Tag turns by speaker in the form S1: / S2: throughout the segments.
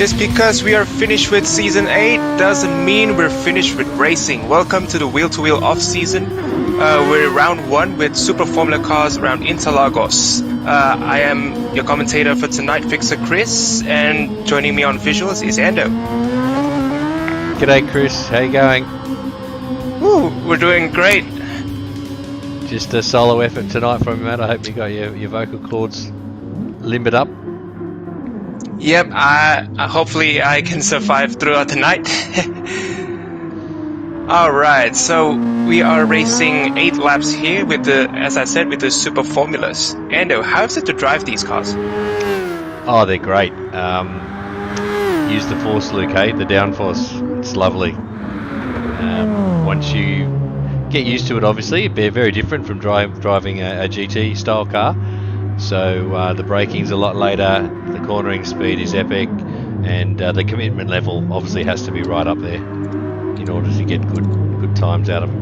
S1: Just because we are finished with Season 8 doesn't mean we're finished with racing. Welcome to the Wheel-to-Wheel off-season. We're round 1 with Super Formula cars around Interlagos. I am your commentator for tonight, Fixer Chris, and joining me on visuals is Ando.
S2: G'day Chris, how you going?
S1: Ooh, we're doing great.
S2: Just a solo effort tonight from you, mate. I hope you got your vocal cords limbered up.
S1: Yep, hopefully I can survive throughout the night. Alright, so we are racing 8 laps here with as I said, with the Super Formulas. Ando, how is it to drive these cars?
S2: Oh, they're great. Use the force, Luke, hey? The downforce. It's lovely. Once you get used to it, obviously, it'd be very different from driving a GT style car. So the braking's a lot later, the cornering speed is epic, and the commitment level obviously has to be right up there in order to get good times out of it.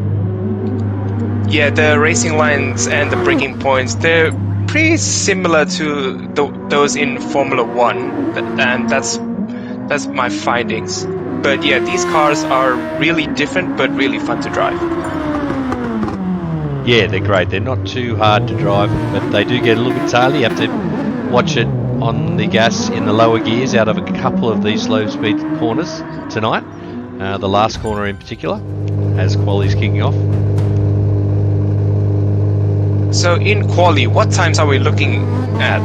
S2: Yeah,
S1: the racing lines and the braking points, they're pretty similar to those in Formula 1, and that's my findings. But yeah, these cars are really different but really fun to drive.
S2: Yeah, they're great. They're not too hard to drive, but they do get a little bit taily. You have to watch it on the gas in the lower gears out of a couple of these slow speed corners tonight. The last corner in particular, as quali's kicking off.
S1: So in quali, what times are we looking at?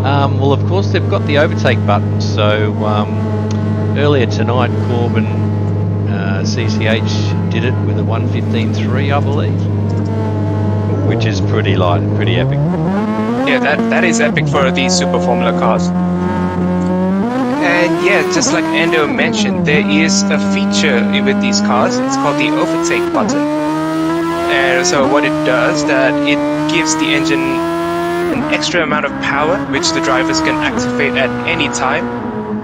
S2: Well, of course, they've got the overtake button. So earlier tonight, Corbin CCH did it with a 1:15.3, I believe, which is pretty light and pretty epic.
S1: Yeah, that is epic for these Super Formula cars. And yeah, just like Ando mentioned, there is a feature with these cars. It's called the overtake button. And so what it does, that it gives the engine an extra amount of power, which the drivers can activate at any time.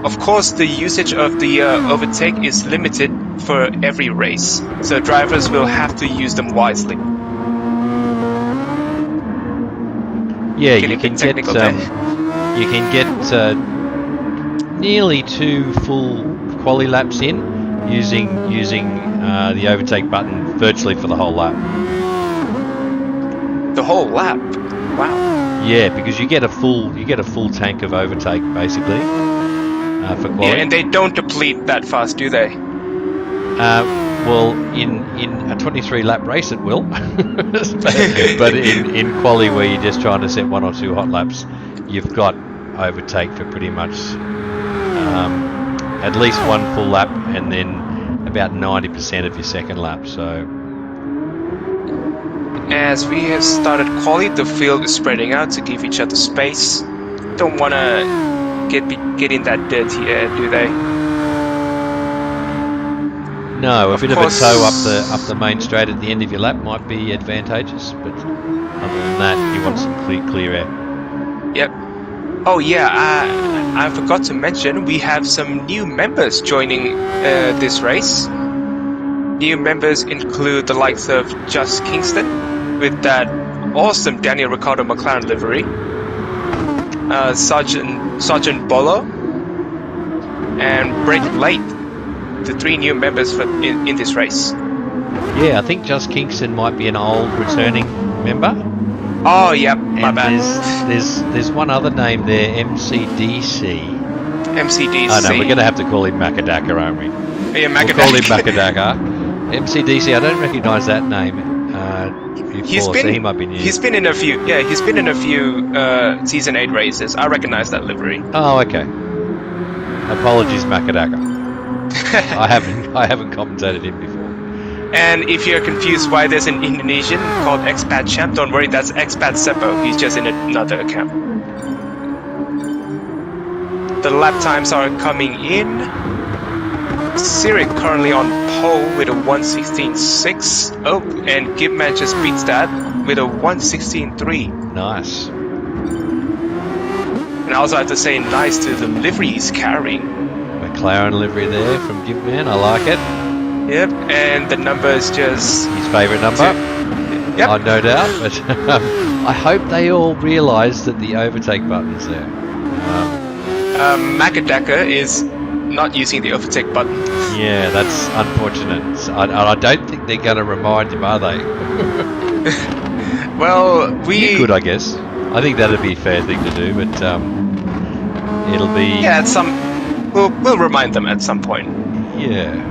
S1: Of course, the usage of the overtake is limited for every race, so drivers will have to use them wisely.
S2: Yeah, you can get nearly 2 full quali laps in using the overtake button virtually for the whole lap.
S1: The whole lap? Wow.
S2: Yeah, because you get a full tank of overtake basically for quali.
S1: Yeah, and they don't deplete that fast, do they?
S2: Well, in a 23 lap race it will, but in quali where you're just trying to set 1 or 2 hot laps, you've got overtake for pretty much at least 1 full lap and then about 90% of your second lap. So
S1: as we have started quali, the field is spreading out to give each other space. Don't want to get in that dirty air, do they?
S2: No, a bit of a tow up the main straight at the end of your lap might be advantageous, but other than that, you want some clear air.
S1: Yep. Oh yeah, I forgot to mention, we have some new members joining this race. New members include the likes of Just Kingston with that awesome Daniel Ricciardo McLaren livery, Sergeant Bolo, and Brett Late. The 3 new members in this race.
S2: Yeah, I think Just Kingston might be an old returning member.
S1: Oh, yep, my bad.
S2: There's one other name there, MCDC.
S1: MCDC.
S2: Oh no, we're going to have to call him Macadaka, aren't we?
S1: Yeah, Macadaka.
S2: We'll call him Macadaka. MCDC, I don't recognise that name before, so he might be new.
S1: He's been in a few Season 8 races. I recognise that livery.
S2: Oh, okay. Apologies, Macadaka. I haven't commentated him before.
S1: And if you're confused why there's an Indonesian called Expat Champ, don't worry, that's Expat Seppo. He's just in another account. The lap times are coming in. Sirik currently on pole with a 1:16.6. Oh, and Gibman just beats that with a 1:16.3.
S2: Nice.
S1: And I also have to say nice to the livery he's carrying.
S2: McLaren livery there from Gibman, I like it.
S1: Yep, and the number is just...
S2: his favourite number?
S1: Yep.
S2: Oh, no doubt, but I hope they all realise that the overtake button's there.
S1: Makadaka is not using the overtake button.
S2: Yeah, that's unfortunate. I don't think they're going to remind him, are they?
S1: Well,
S2: You could, I guess. I think that'd be a fair thing to do, but it'll be...
S1: Yeah, we'll remind them at some point.
S2: Yeah.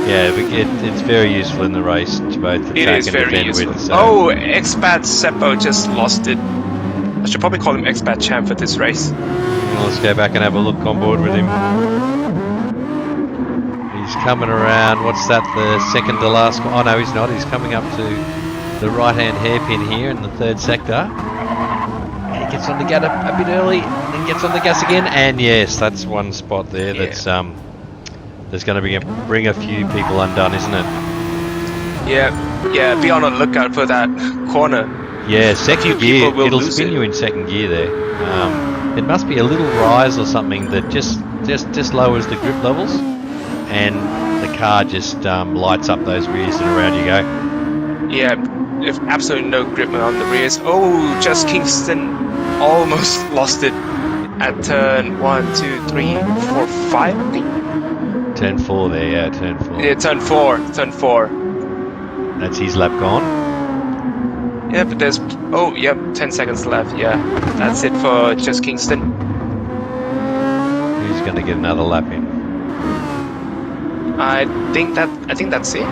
S2: Yeah, it's very useful in the race to both attack and defend with. So.
S1: Oh, Expat Seppo just lost it. I should probably call him Expat Champ for this race.
S2: Well, let's go back and have a look on board with him. He's coming around. What's that? The second to last? Oh no, he's not. He's coming up to the right-hand hairpin here in the third sector. And he gets on the gas a bit early, then gets on the gas again. And yes, that's one spot there that's there's going to bring a few people undone, isn't it?
S1: Yeah. Be on the lookout for that corner.
S2: Yeah, second gear. It'll spin you in second gear there. It must be a little rise or something that just lowers the grip levels, and the car just lights up those rears and around you go.
S1: Yeah, if absolutely no grip on the rears. Oh, just Kingston almost lost it at turn 1, 2, 3, 4, 5, I think.
S2: Turn 4 there, yeah, turn 4.
S1: Yeah, turn 4.
S2: That's his lap gone.
S1: Yeah, but there's... Oh, yep, 10 seconds left, yeah. That's it for just Kingston.
S2: Who's going to get another lap in?
S1: I think that's it.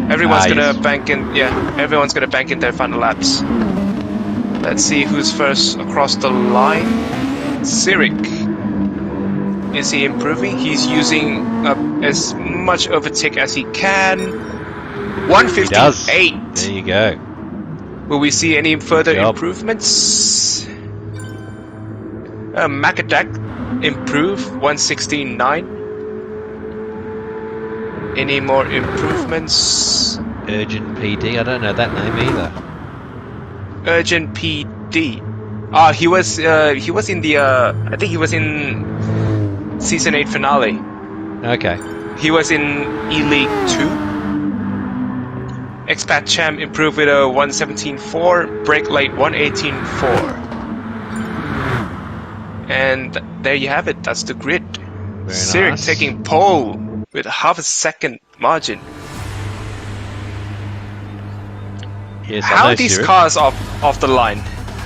S1: Everyone's gonna bank in... Yeah, everyone's gonna bank in their final laps. Let's see who's first across the line. Cyric. Is he improving? He's using as much overtake as he can. 158.
S2: There you go.
S1: Will we see any further improvements? Makadak improve 169. Any more improvements?
S2: Urgent PD. I don't know that name either.
S1: Urgent PD. He was in the I think he was in Season 8 finale.
S2: Okay.
S1: He was in E-League 2. Expat Champ improved with a 117.4, Brake Late 118.4. And there you have it, that's the grid. Cyric taking pole with half a second margin.
S2: Yes,
S1: how are these cars off the line?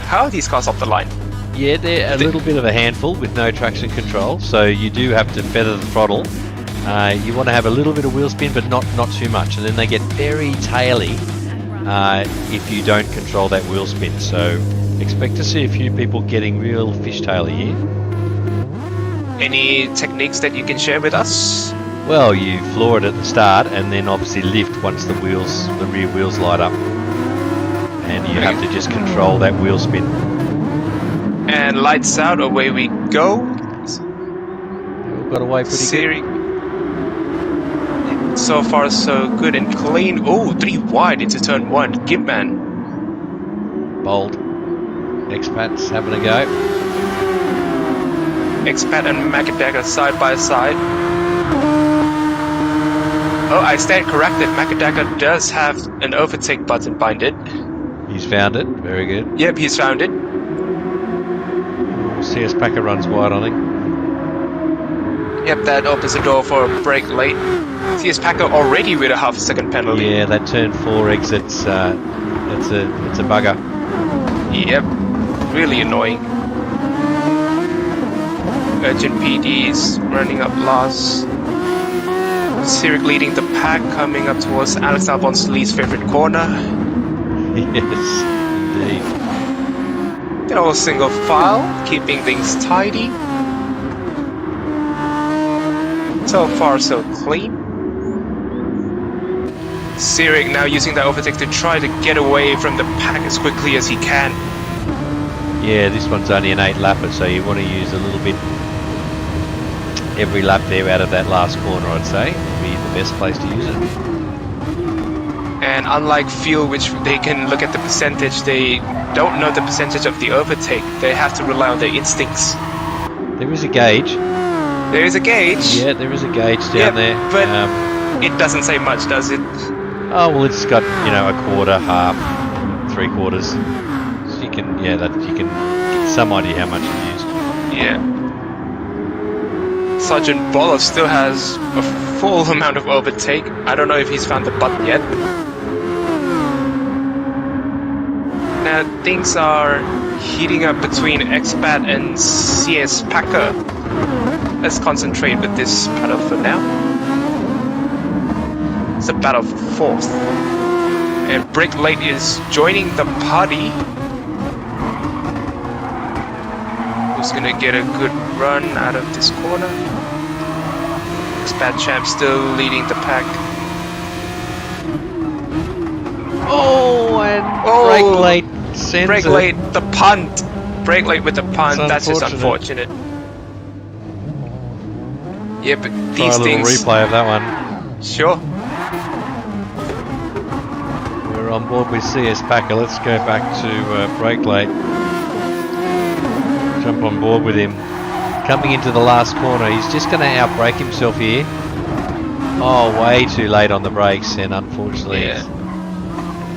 S1: How are these cars off the line?
S2: Yeah, they're a little bit of a handful with no traction control, so you do have to feather the throttle. You want to have a little bit of wheel spin, but not too much, and then they get very taily if you don't control that wheel spin. So expect to see a few people getting real fishtaily here.
S1: Any techniques that you can share with us?
S2: Well, you floor it at the start, and then obviously lift once the rear wheels light up, and you have to just control that wheel spin.
S1: And lights out, away we go.
S2: We've got away pretty good.
S1: So far so good and clean. Oh, 3 wide into turn 1. Gimpman.
S2: Bold. Expats having a go.
S1: Expat and Makadaka side by side. Oh, I stand corrected. Makadaka does have an overtake button binded.
S2: He's found it. Very good.
S1: Yep, he's found it.
S2: CS Packer runs wide on him.
S1: Yep, that opens the door for a brake late. CS Packer already with a half a second penalty.
S2: Yeah, that turn 4 exits. It's a bugger.
S1: Yep, really annoying. Urgent PD's running up last. Cyric leading the pack, coming up towards Alex Albon's least favorite corner.
S2: Yes, indeed.
S1: They're all single file, keeping things tidy. So far, so clean. Cyric now using that overtake to try to get away from the pack as quickly as he can.
S2: Yeah, this one's only an 8 lapper, so you want to use a little bit every lap there out of that last corner, I'd say. Would be the best place to use it.
S1: And unlike Fuel, which they can look at the percentage, they don't know the percentage of the overtake. They have to rely on their instincts.
S2: There is a gauge.
S1: There is a gauge?
S2: Yeah, there is a gauge down there.
S1: But it doesn't say much, does it?
S2: Oh, well, it's got, a quarter, half, 3/4. So you can, you can get some idea how much you used.
S1: Yeah. Sergeant Boller still has a full amount of overtake. I don't know if he's found the button yet. Now things are heating up between Expat and CS Packer. Let's concentrate with this battle for now. It's a battle for fourth. And Brick Late is joining the party. Who's gonna get a good run out of this corner? Expat Champ still leading the pack.
S2: Oh, and Break Late sends
S1: Break Late, the punt. Break Late with the punt. That's just unfortunate. Yeah, but these things.
S2: Replay of that one.
S1: Sure.
S2: We're on board with CS Packer. Let's go back to Break Late. Jump on board with him. Coming into the last corner, he's just going to outbrake himself here. Oh, way too late on the brakes, and unfortunately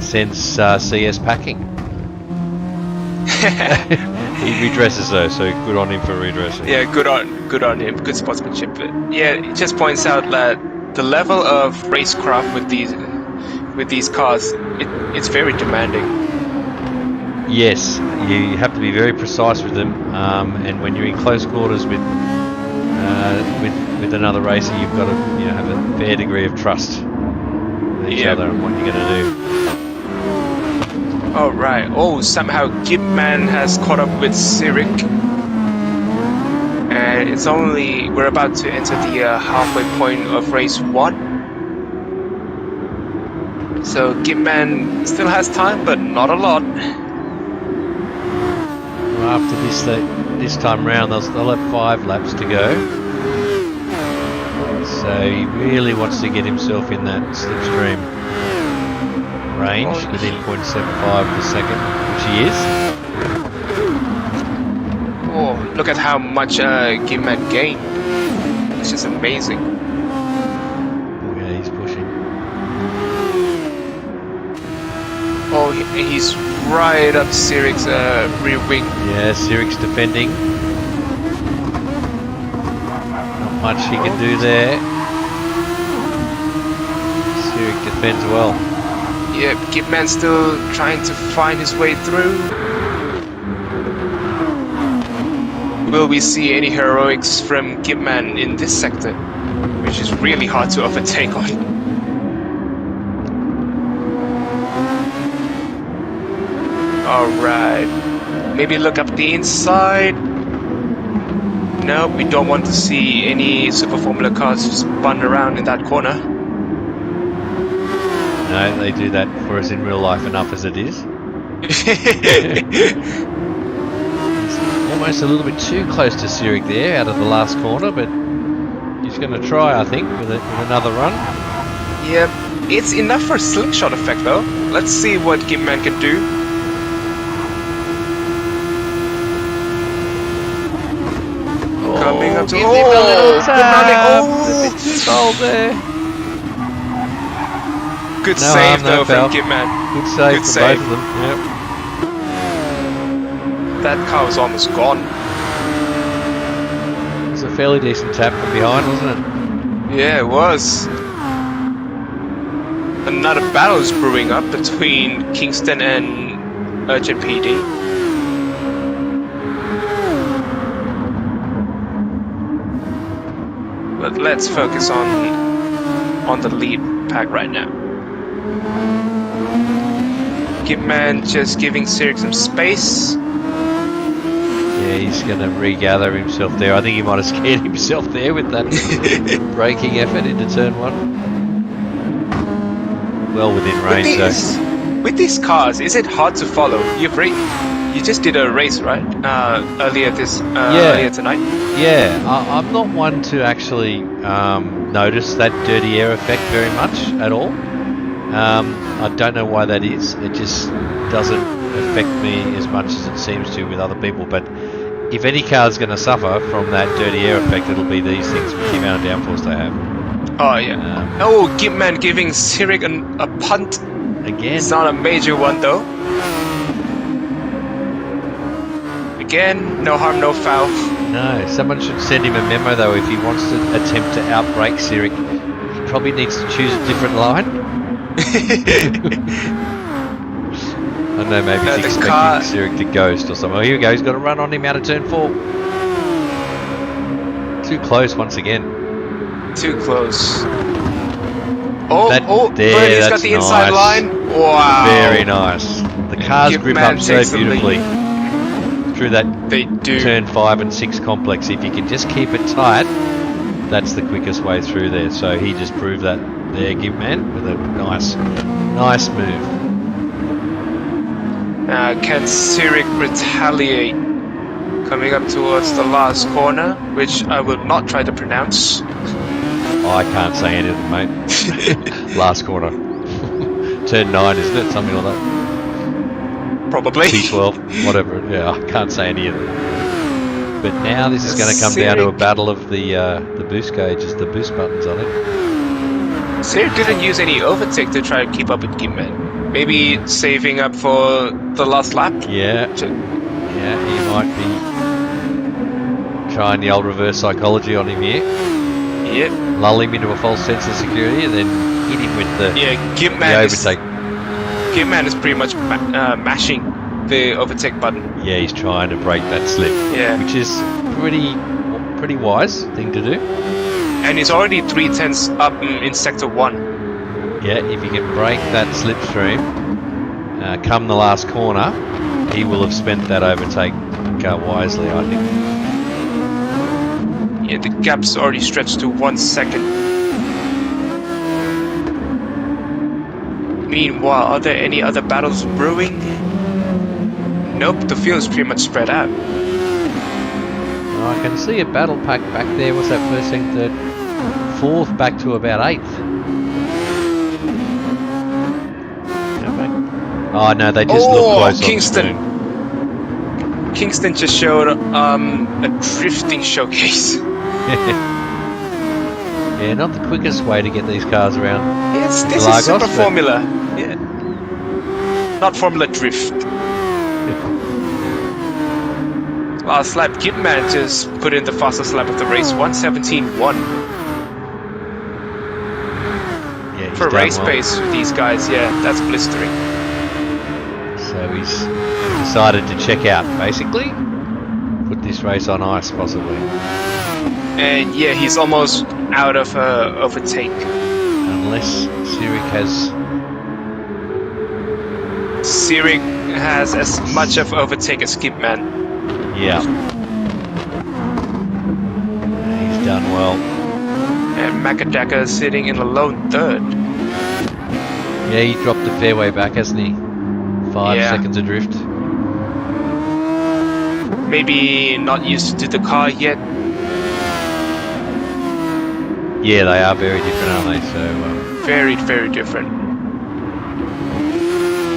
S2: sends CS packing. He redresses though, so good on him for redressing.
S1: Yeah, good on him. Good sportsmanship. But yeah, it just points out that the level of racecraft with these cars, it's very demanding.
S2: Yes, you have to be very precise with them, and when you're in close quarters with another racer, you've got to have a fair degree of trust with each other and what you're going to do.
S1: All right. Oh, somehow Gipman has caught up with Cyric, and we're about to enter the halfway point of race 1. So Gipman still has time, but not a lot.
S2: After this time round, they'll have 5 laps to go. So he really wants to get himself in that slipstream range within 0.75 per second, which he is.
S1: Oh, look at how much Gipman gained. It's just amazing.
S2: Yeah, he's pushing.
S1: Oh, he's right up Cyric's rear wing.
S2: Yeah, Cyric's defending. Not much he can do there. Cyric defends well.
S1: Yeah, Gipman still trying to find his way through. Will we see any heroics from Gipman in this sector? Which is really hard to overtake on. Alright. Maybe look up the inside. No, we don't want to see any Super Formula cars spun around in that corner.
S2: No, they do that for us in real life enough as it is. He's almost a little bit too close to Cyric there out of the last corner, but he's going to try, I think, with another run.
S1: Yep, it's enough for a slingshot effect though. Let's see what Gipman can do. Coming up to
S2: give him a little tap.
S1: Oh, there. Good save though from Gipman.
S2: Good save from both of them. Yep.
S1: That car was almost gone.
S2: It was a fairly decent tap from behind, wasn't it?
S1: Yeah, it was. Another battle is brewing up between Kingston and Urgent PD. But let's focus on the lead pack right now. Gipman just giving Cyric some space.
S2: Yeah, he's going to regather himself there. I think he might have scared himself there with that braking effort into turn 1. Well within range though.
S1: With these cars, is it hard to follow? You just did a race, right? Earlier tonight?
S2: Yeah, I'm not one to actually notice that dirty air effect very much at all. I don't know why that is. It just doesn't affect me as much as it seems to with other people. But if any car's going to suffer from that dirty air effect, it'll be these things with the amount of downforce they have.
S1: Oh yeah. Gipman giving Cyric a punt.
S2: Again.
S1: It's not a major one though. Again, no harm, no foul.
S2: No, someone should send him a memo though if he wants to attempt to outbrake Sirik. He probably needs to choose a different line. I know maybe he's expecting Sirik to ghost or something. Oh, here we go, he's got to run on him out of turn 4. Too close once again.
S1: Too close.
S2: There,
S1: Bernie's got the inside line. Wow.
S2: Very nice. The cars grip up so beautifully through that turn 5 and 6 complex. If you can just keep it tight, that's the quickest way through there. So he just proved that there, Gibman, with a nice move.
S1: Can Sirik retaliate? Coming up towards the last corner, which I will not try to pronounce.
S2: I can't say anything, mate. Last corner. Turn 9, isn't it? Something like that.
S1: Probably.
S2: T12, whatever. Yeah, I can't say any of it. But now this is going to come down to a battle of the boost gauges, the boost buttons, I think.
S1: Sirik didn't use any overtake to try to keep up with Gimman. Maybe saving up for the last lap?
S2: Yeah, he might be trying the old reverse psychology on him here.
S1: Yep.
S2: Lull him into a false sense of security and then hit him with the overtake.
S1: Gimman is pretty much mashing the overtake button.
S2: Yeah, he's trying to break that slip. Yeah. Which is pretty wise thing to do.
S1: And he's already 3/10 up in sector 1.
S2: Yeah, if he can break that slipstream, come the last corner, he will have spent that overtake wisely, I think.
S1: Yeah, the gap's already stretched to 1 second. Meanwhile, are there any other battles brewing? Nope, the field is pretty much spread out.
S2: I can see a battle pack back there. What's that, first, second, third? 4th back to about 8th. Oh no, they just look close.
S1: Kingston. Kingston just showed a drifting showcase.
S2: Yeah, not the quickest way to get these cars around.
S1: Yes, this is Super Formula. Yeah. Not Formula Drift. Last lap, Gitman just put in the fastest lap of the race, 1:17.1.
S2: Yeah,
S1: for race pace with these guys, yeah, that's blistering.
S2: So he's decided to check out, basically. Put this race on ice, possibly.
S1: And yeah, he's almost out of overtake.
S2: Unless Sirik
S1: has as much of overtake as Skipman.
S2: Yeah. He's done well.
S1: And Makadaka is sitting in a lone 3rd.
S2: Yeah, he dropped the fairway back, hasn't he? 5 seconds adrift.
S1: Maybe not used to the car yet.
S2: Yeah, they are very different, aren't they? So
S1: very, very different.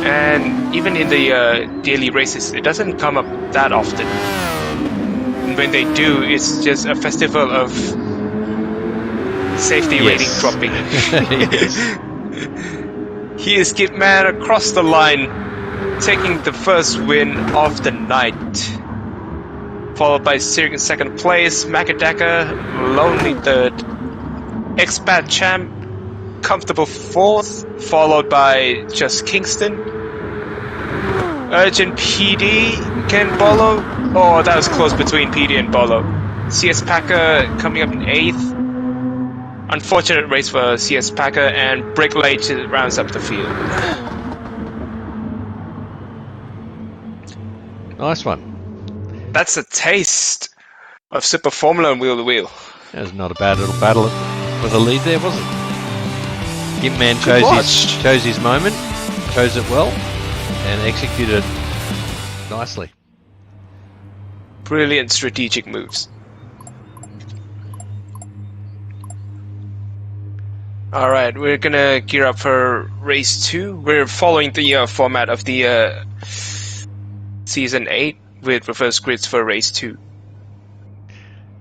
S1: And even in the daily races, it doesn't come up that often. And when they do, it's just a festival of safety rating dropping. He is Gitman across the line, taking the first win of the night. Followed by Sirik in 2nd place, Makadaka, lonely 3rd. Expat Champ, comfortable 4th, followed by just Kingston. Urgent PD, Ken Bolo. Oh, that was close between PD and Bolo. CS Packer coming up in 8th. Unfortunate race for CS Packer, and Break Late rounds up the field.
S2: Nice one.
S1: That's a taste of Super Formula and wheel to wheel.
S2: That was not a bad little battle for the lead there, was it? Gimman chose his moment, chose it well, and executed it nicely.
S1: Brilliant strategic moves. Alright, we're gonna gear up for race 2. We're following the format of the Season 8 with reverse grids for race 2.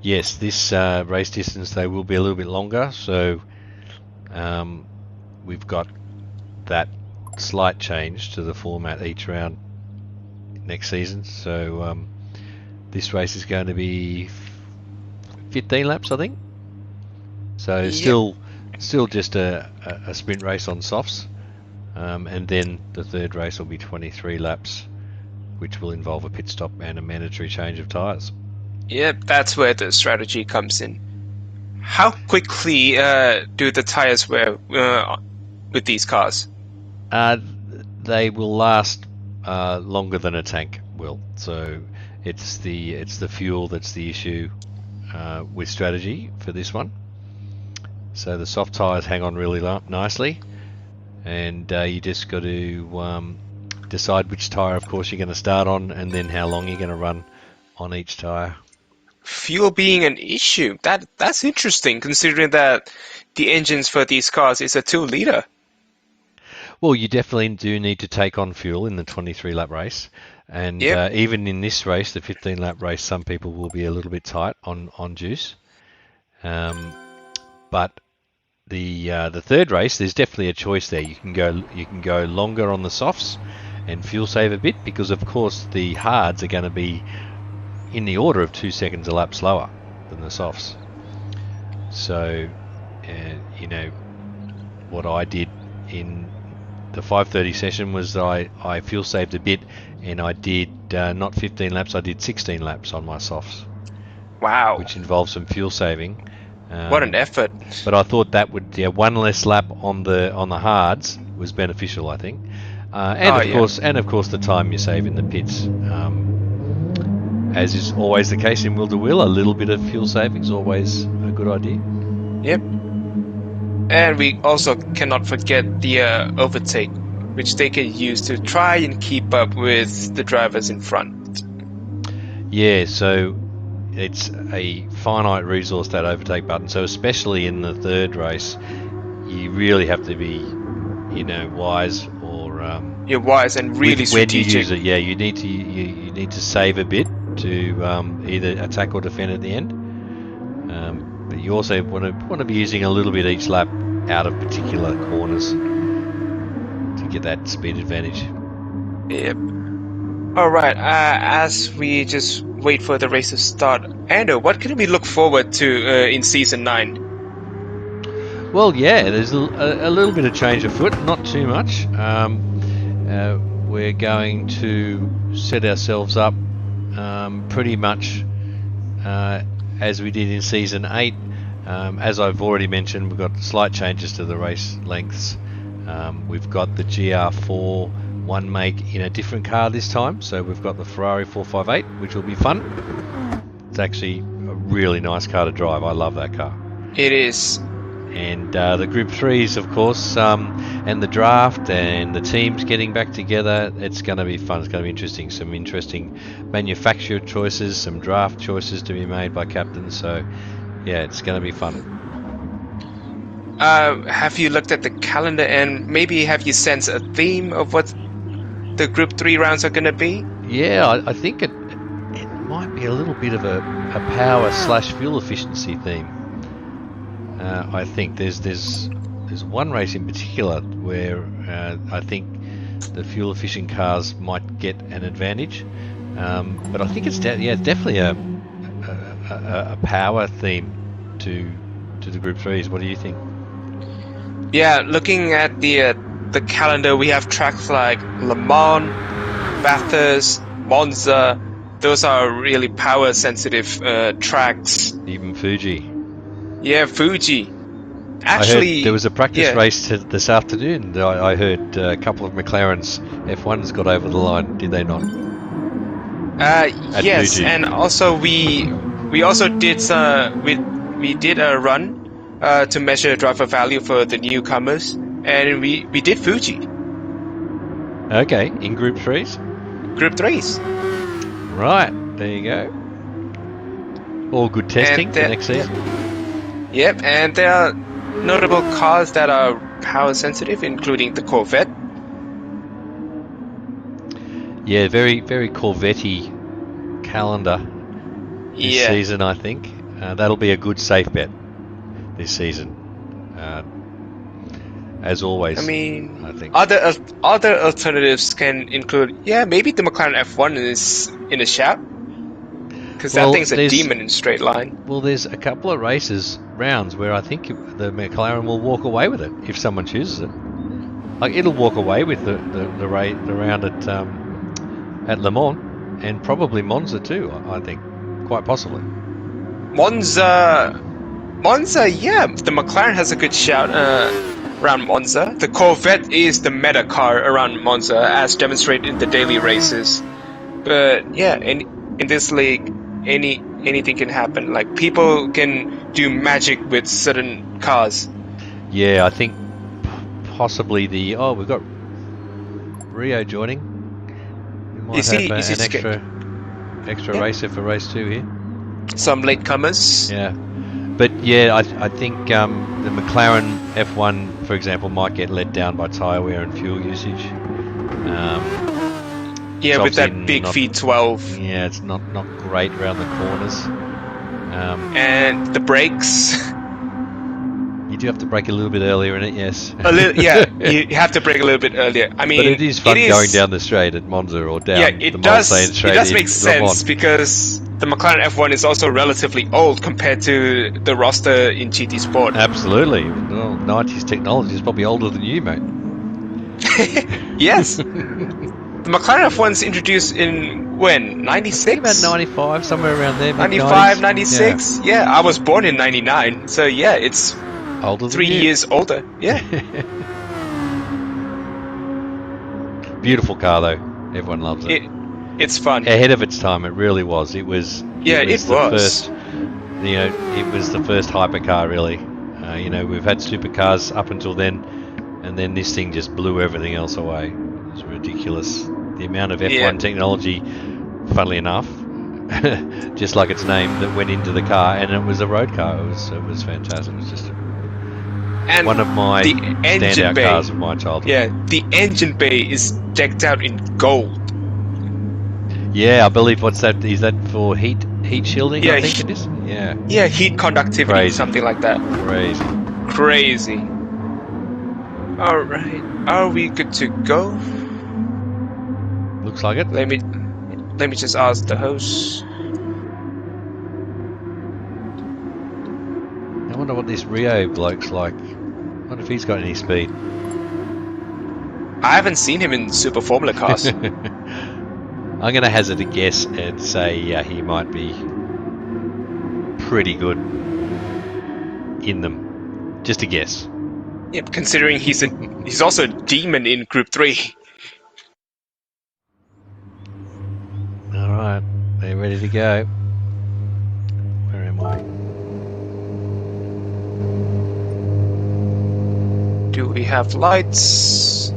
S2: Yes, this race distance they will be a little bit longer, so we've got that slight change to the format each round next season. So this race is going to be 15 laps, I think. So
S1: Yep.
S2: still just a sprint race on softs, and then the third race will be 23 laps, which will involve a pit stop and a mandatory change of tyres.
S1: Yep, that's where the strategy comes in. How quickly do the tires wear with these cars?
S2: They will last longer than a tank will. So it's the fuel that's the issue with strategy for this one. So the soft tyres hang on really nicely, and you just got to decide which tyre, of course, you're going to start on, and then how long you're going to run on each tyre.
S1: Fuel being an issue. That's interesting, considering that the engines for these cars is a 2-liter.
S2: Well, you definitely do need to take on fuel in the 23-lap race, and
S1: Yep.
S2: even in this race, the 15-lap race, some people will be a little bit tight on juice. But the third race, there's definitely a choice there. You can go longer on the softs and fuel save a bit, because of course the hards are going to be in the order of 2 seconds a lap slower than the softs. So, what I did in the 5:30 session was I fuel saved a bit, and I did not 15 laps, I did 16 laps on my softs.
S1: Wow.
S2: Which involved some fuel saving.
S1: What an effort.
S2: But I thought that would, one less lap on the hards was beneficial, I think. And of course the time you save in the pits. As is always the case in wheel-to-wheel, a little bit of fuel saving is always a good idea.
S1: Yep. And we also cannot forget the overtake, which they can use to try and keep up with the drivers in front.
S2: Yeah, so it's a finite resource, that overtake button. So especially in the third race, you really have to be, wise, or
S1: You're wise and really strategic.
S2: When you use it, yeah, you need to save a bit to either attack or defend at the end. But you also want to be using a little bit each lap out of particular corners to get that speed advantage.
S1: Yep. All right. As we just wait for the race to start, Ando, what can we look forward to in season 9?
S2: Well, yeah, there's a little bit of change of foot, not too much. We're going to set ourselves up pretty much as we did in season 8. As I've already mentioned, we've got slight changes to the race lengths. We've got the GR4 one make in a different car this time, so we've got the Ferrari 458, which will be fun. It's actually a really nice car to drive. I love that car.
S1: It is.
S2: And the Group 3s, of course, and the draft and the teams getting back together. It's going to be fun. It's going to be interesting. Some interesting manufacturer choices, some draft choices to be made by captains. So, yeah, it's going to be fun.
S1: Have you looked at the calendar, and maybe have you sensed a theme of what the Group 3 rounds are going to be?
S2: Yeah, I think it might be a little bit of a power/fuel efficiency theme. I think there's one race in particular where I think the fuel efficient cars might get an advantage, but I think it's definitely a power theme to the Group 3s. What do you think?
S1: Yeah, looking at the calendar, we have tracks like Le Mans, Bathurst, Monza. Those are really power sensitive tracks.
S2: Even Fuji.
S1: Yeah, Fuji. Actually,
S2: I heard there was a practice race this afternoon. I heard a couple of McLaren's F1s got over the line. Did they not?
S1: Yes,
S2: Fuji.
S1: and also we also did we did a run to measure driver value for the newcomers, and we did Fuji.
S2: Okay, in Group 3s?
S1: Group 3s.
S2: Right, there you go. All good testing for next season.
S1: Yep, and there are notable cars that are power sensitive, including the Corvette.
S2: Yeah, very, very Corvette-y calendar this season, I think. That'll be a good safe bet this season. As always,
S1: I mean,
S2: I think.
S1: Other alternatives can include, maybe the McLaren F1 is in a shout. because that thing's a demon in straight line.
S2: Well, there's a couple of rounds where I think the McLaren will walk away with it if someone chooses it. Like it'll walk away with the round at Le Mans and probably Monza too. I think quite possibly.
S1: Monza, yeah, the McLaren has a good shout around Monza. The Corvette is the meta car around Monza, as demonstrated in the daily races. But yeah, in this league, anything can happen. Like people can do magic with certain cars.
S2: Yeah, I think possibly we've got Rio joining. We might have an extra racer for race 2 here.
S1: Some latecomers.
S2: Yeah, but yeah, I think the McLaren F1, for example, might get let down by tyre wear and fuel usage.
S1: Yeah, with that big V12.
S2: Yeah, it's not great around the corners.
S1: And the brakes.
S2: You do have to brake a little bit earlier in it, yes.
S1: Yeah, you have to brake a little bit earlier. I mean,
S2: but it is fun going down the straight at Monza or down the Mulsanne straight.
S1: It does make sense because the McLaren F1 is also relatively old compared to the roster in GT Sport.
S2: Absolutely. Well, 90s technology is probably older than you, mate.
S1: Yes. The McLaren F1's introduced in when? 96?
S2: About 95, somewhere around there.
S1: 95, 96? Yeah, I was born in 99. So yeah, it's
S2: older than
S1: 3 years older. Yeah.
S2: Beautiful car though. Everyone loves it.
S1: It's fun.
S2: Ahead of its time, it really was. It was.
S1: Yeah, it was.
S2: First, it was the first hypercar, really. We've had supercars up until then, and then this thing just blew everything else away. It was ridiculous. The amount of F1 technology, funnily enough, just like its name, that went into the car, and it was a road car. It was fantastic. It was just one of my standout cars of my childhood.
S1: Yeah, the engine bay is decked out in gold.
S2: Yeah, I believe is that for heat shielding?
S1: Yeah,
S2: I think it is. Yeah.
S1: Yeah, heat conductivity, something like that. Crazy. All right, are we good to go?
S2: Looks like it.
S1: Let me just ask the host.
S2: I wonder what this Rio bloke's like. I wonder if he's got any speed.
S1: I haven't seen him in Super Formula cars.
S2: I'm going to hazard a guess and say he might be pretty good in them. Just a guess.
S1: Yep, considering he's also a demon in Group 3.
S2: Alright, they're ready to go. Where am I?
S1: Do we have lights?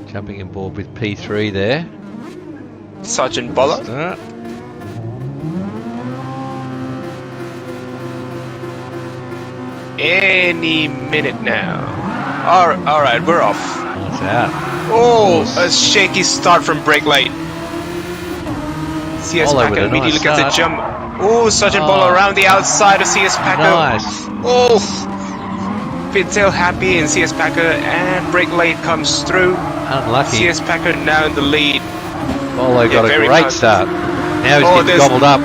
S2: Jumping on board with P3 there.
S1: Sergeant Boller.
S2: Start.
S1: Any minute now. Alright, we're off.
S2: That's out.
S1: Oh, a shaky start from brake light. CS Packer immediately gets a jump. Oh, Sergeant Boller around the outside of CS Packer.
S2: Nice.
S1: Oh, Pintail happy in CS Packer, and brake light comes through.
S2: Unlucky.
S1: CS Packer now in the lead.
S2: Bolo got a great start. Now he's getting gobbled up.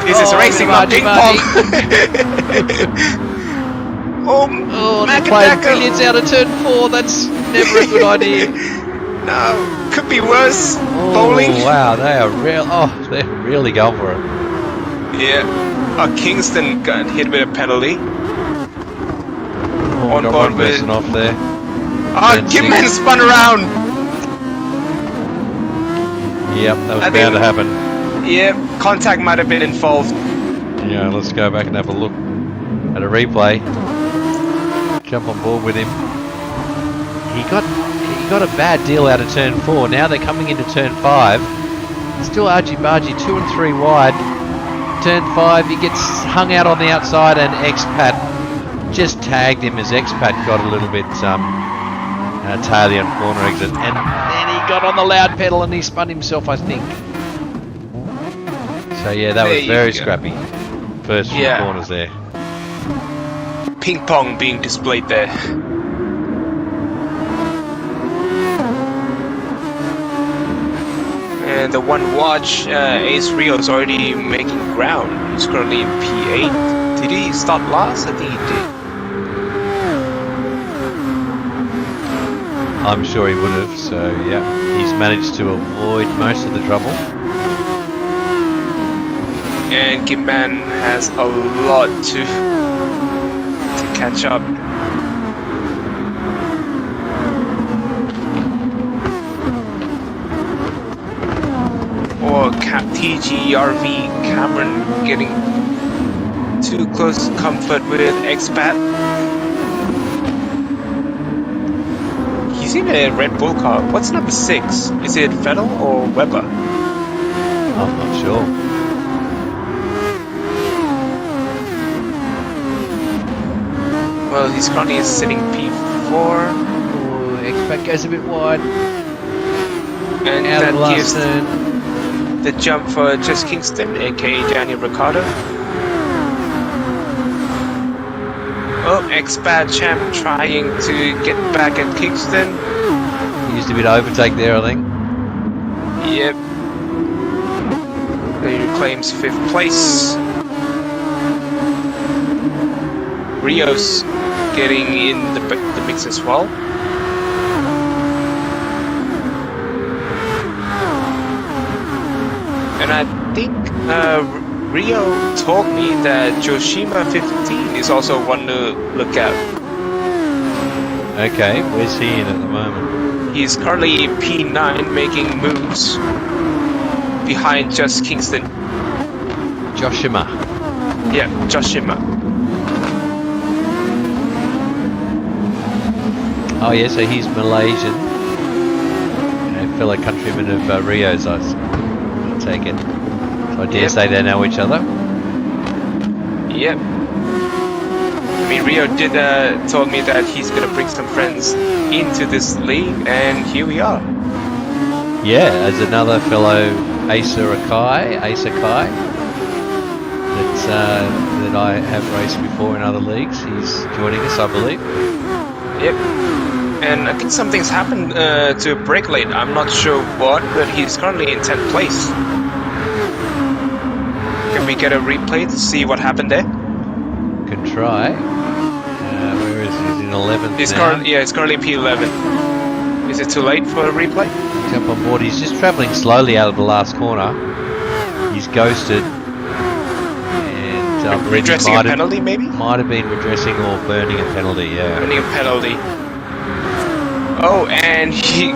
S1: This is racing on ping pong.
S2: They're playing billiards out of turn 4. That's never a good idea.
S1: No, could be worse. Bowling.
S2: Wow, they're really going for it.
S1: Yeah. Kingston got hit with a penalty.
S2: On got one person off there.
S1: Gimman spun around.
S2: Yep, that was bound to happen.
S1: Yeah, contact might have been involved.
S2: Yeah, let's go back and have a look at a replay. Jump on board with him. He got a bad deal out of turn 4. Now they're coming into turn 5. Still argy-bargy, 2 and 3 wide. Turn 5, he gets hung out on the outside, and Expat just tagged him as Expat got a little bit taily on corner exit, and then he got on the loud pedal and he spun himself, I think. So yeah, that was very scrappy. First few corners there.
S1: ping pong being displayed there. And the one watch, Ace Rio's already making ground. He's currently in P8. Did he start last? I think he did.
S2: I'm sure he would have, so yeah, he's managed to avoid most of the trouble.
S1: And Gimman has a lot to catch up. Or TGRV Cameron getting too close comfort with Expat. He's in a Red Bull car. What's number 6? Is it Vettel or Weber?
S2: I'm not sure.
S1: Well, he's currently sitting P4.
S2: Oh, Expat goes a bit wide.
S1: And
S2: Out
S1: that
S2: of the
S1: gives
S2: last turn.
S1: the jump for Jess Kingston, aka Daniel Ricciardo. Oh, Expat champ trying to get back at Kingston.
S2: He used a bit of overtake there, I think.
S1: Yep. He reclaims 5th place. Rio's getting in the mix as well. And I think Rio told me that Joshima 15 is also one to look at.
S2: Okay, where's he in at the moment?
S1: He's currently P9 making moves behind just Kingston.
S2: Joshima.
S1: Yeah, Joshima.
S2: Oh yeah, so he's Malaysian. A fellow countryman of Rio's, I take it. So I dare say they know each other.
S1: Yep. I mean, Rio did told me that he's gonna bring some friends into this league, and here we are.
S2: Yeah, as another fellow Asa Kai, that I have raced before in other leagues. He's joining us, I believe.
S1: Yep. And I think something's happened to Brake Late. I'm not sure what, but he's currently in 10th place. Can we get a replay to see what happened there?
S2: Can try. Where is he? He's in 11th
S1: He's
S2: now.
S1: it's currently P11. Is it too late for a replay?
S2: Jump on board. He's just travelling slowly out of the last corner. He's ghosted. And I believe
S1: Redressing a penalty, maybe?
S2: Might have been redressing or burning a penalty, yeah.
S1: Burning a penalty. Oh, and he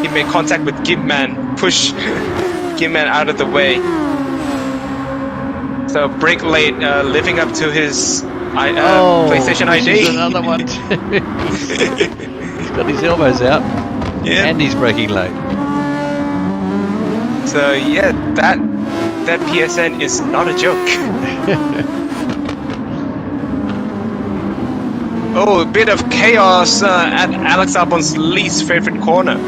S1: made contact with Gimman. Push Gimman out of the way. So Brake Late living up to his PlayStation ID.
S2: This is another one too. He's got his elbows out.
S1: Yeah.
S2: And he's braking late.
S1: So yeah, that PSN is not a joke. Oh, a bit of chaos at Alex Albon's least favorite corner,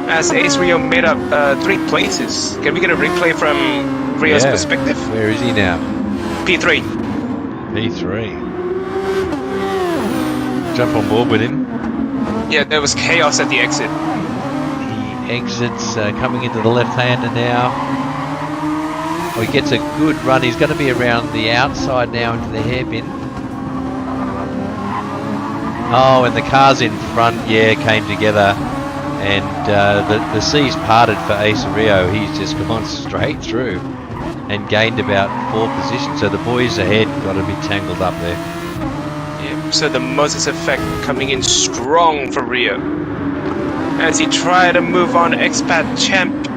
S1: as Ace Rio made up 3 places. Can we get a replay from Rio's perspective?
S2: Where is he now?
S1: P3.
S2: P3. Jump on board with him.
S1: Yeah, there was chaos at the exit.
S2: He exits, coming into the left-hander now. Oh, he gets a good run. He's going to be around the outside now into the hairpin. Oh, and the cars in front, came together, and the seas parted for Ace Rio. He's just gone straight through and gained about 4 positions. So the boys ahead got a bit tangled up there.
S1: Yeah, so the Moses effect coming in strong for Rio. As he tried to move on Expat Champ.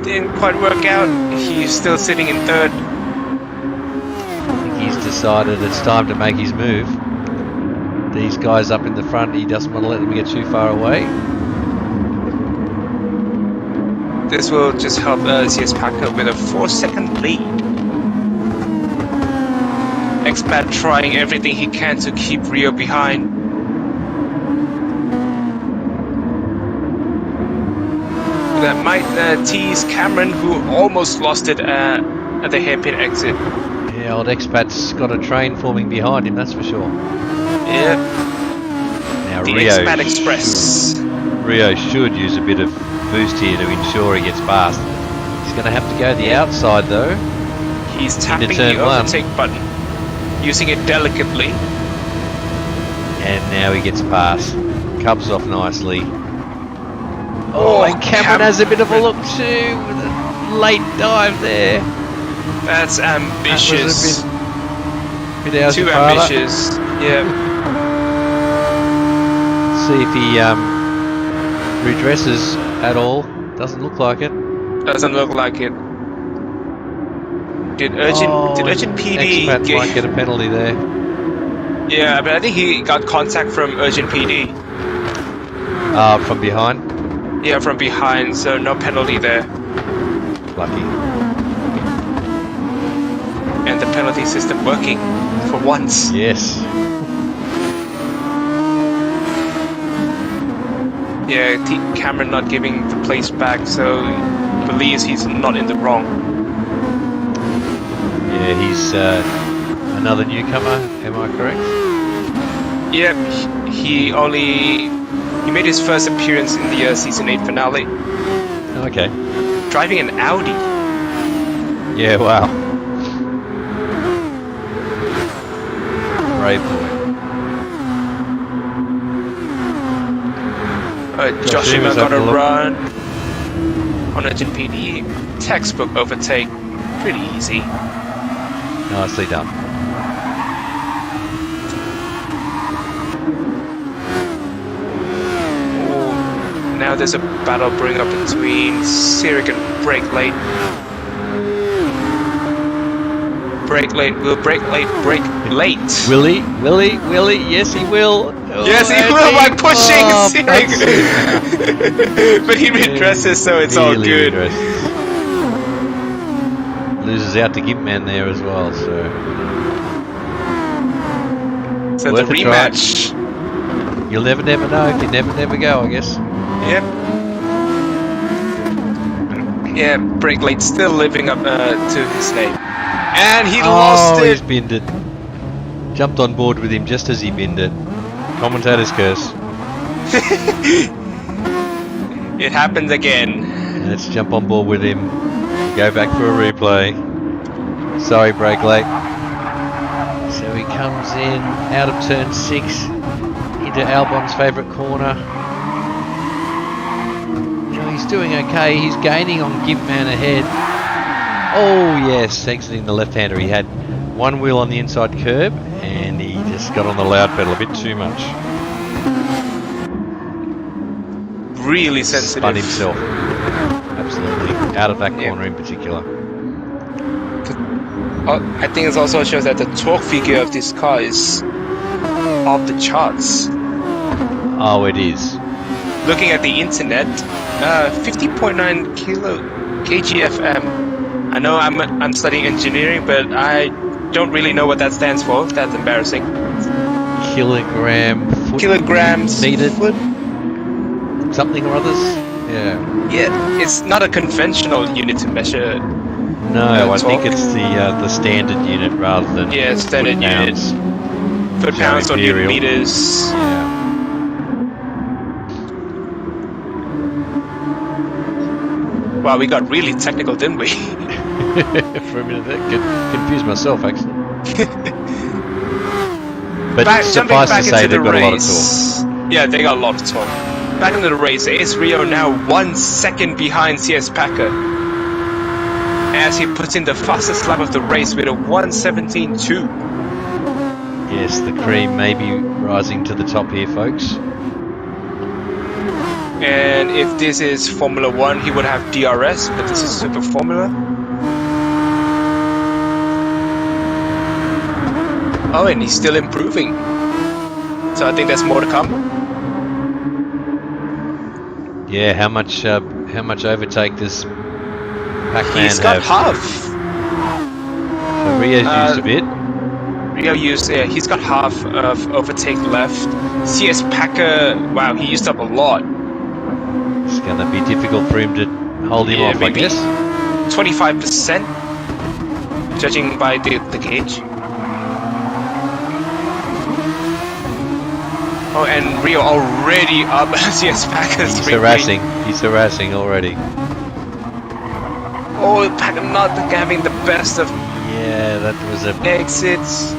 S1: Didn't quite work out. He's still sitting in 3rd.
S2: I think he's decided it's time to make his move. These guys up in the front, he doesn't want to let them get too far away.
S1: This will just help CS Packer with a 4-second lead. Expat trying everything he can to keep Rio behind. That might tease Cameron, who almost lost it at the hairpin exit.
S2: Yeah, The old expat's got a train forming behind him, that's for sure.
S1: Yeah.
S2: Now
S1: The
S2: Rio
S1: Expat Express.
S2: Rio should use a bit of boost here to ensure he gets past. He's going to have to go the outside though.
S1: He's tapping the
S2: turn one.
S1: overtake button, using it delicately.
S2: And now he gets past. Cubs off nicely. Oh, and Cameron has a bit of a look too, with a late dive there.
S1: That's ambitious.
S2: That was a bit
S1: Too ambitious. Yeah.
S2: See if he redresses at all. Doesn't look like it.
S1: Doesn't look like it. Did Urgent PD
S2: Expat might get a penalty there.
S1: Yeah, but I think he got contact from Urgent PD.
S2: From behind.
S1: Yeah, from behind, so no penalty there.
S2: Lucky.
S1: And the penalty system working for once.
S2: Yes.
S1: Yeah, Cameron not giving the place back, so he believes he's not in the wrong.
S2: Yeah, he's another newcomer, am I correct?
S1: Yep, he made his first appearance in the season 8 finale.
S2: Okay.
S1: Driving an Audi.
S2: Yeah, wow. Brave boy.
S1: Joshima got a run on Urgent PD. Textbook overtake. Pretty easy.
S2: Nicely done.
S1: Now there's a battle brewing up between Sirik and Brake Late. Brake Late will brake late, brake late.
S2: Will he? Yes, he will. Oh,
S1: yes, he will by pushing
S2: Sirik.
S1: Sirik. But he redresses, so it's all good.
S2: Loses out to Gimpman there as well, so.
S1: So the rematch.
S2: You'll never know. You never go, I guess.
S1: Yep. Yeah, Brake Late still living up to his name. And he lost it!
S2: He's binned it. Jumped on board with him just as he binned it. Commentator's curse.
S1: It happened again.
S2: Let's jump on board with him. Go back for a replay. Sorry, Brake Late. So he comes in out of turn 6 into Albon's favourite corner. He's doing okay. He's gaining on Gimpman ahead. Oh yes, exiting the left-hander. He had one wheel on the inside curb and he just got on the loud pedal a bit too much.
S1: Really sensitive.
S2: Spun himself. Absolutely. Out of that corner in particular.
S1: I think it also shows that the torque figure of this car is off the charts.
S2: Oh, it is.
S1: Looking at the internet, 50.9 kgfm. I know I'm studying engineering, but I don't really know what that stands for. That's embarrassing. Kilograms
S2: needed.
S1: Foot?
S2: Something or others. Yeah.
S1: Yeah, it's not a conventional unit to measure.
S2: No, I think it's the standard unit rather than
S1: standard units. Foot pounds or newton meters.
S2: Yeah.
S1: Wow, we got really technical, didn't we?
S2: For a minute there, confused myself actually. But
S1: Jumping back
S2: to say
S1: into
S2: they've
S1: the
S2: got
S1: race.
S2: a lot of torque.
S1: Yeah, they got a lot of torque. Back into the race, Ace Rio now 1 second behind CS Packer, as he puts in the fastest lap of the race with a 1:17.2.
S2: Yes, the cream may be rising to the top here, folks.
S1: And if this is Formula 1, he would have DRS, but this is Super Formula. Oh, and he's still improving. So I think there's more to come.
S2: Yeah, how much overtake does Pac-Man
S1: He's got
S2: have?
S1: half.
S2: So Rio's used a bit.
S1: Rio used, he's got half of overtake left. CS Packer, wow, he used up a lot.
S2: It's going to be difficult for him to hold him off, I guess.
S1: 25%. judging by the gauge. Oh, and Rio already up as yes, Packer's
S2: He's harassing. He's harassing already.
S1: Oh, Packer not having the best of
S2: Yeah, that was a
S1: exits.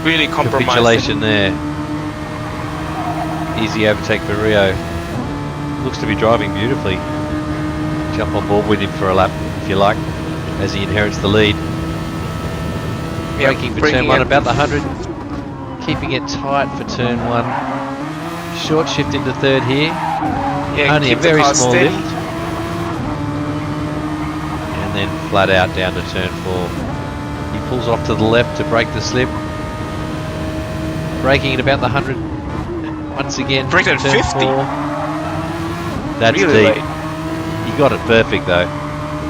S1: Really compromised.
S2: capitulation there. Easy overtake for Rio. Looks to be driving beautifully. Jump on board with him for a lap, if you like, as he inherits the lead. Braking for turn 1, about the 100. Keeping it tight for turn 1. Short shift into third here.
S1: Yeah,
S2: only a
S1: keep the
S2: very
S1: car
S2: small
S1: steady.
S2: lift. And then flat out down to turn 4. He pulls off to the left to break the slip. Braking at about the 100. Once again,
S1: Braked at
S2: turn
S1: 50.
S2: 4. That's
S1: Really
S2: deep.
S1: late.
S2: He got it perfect though.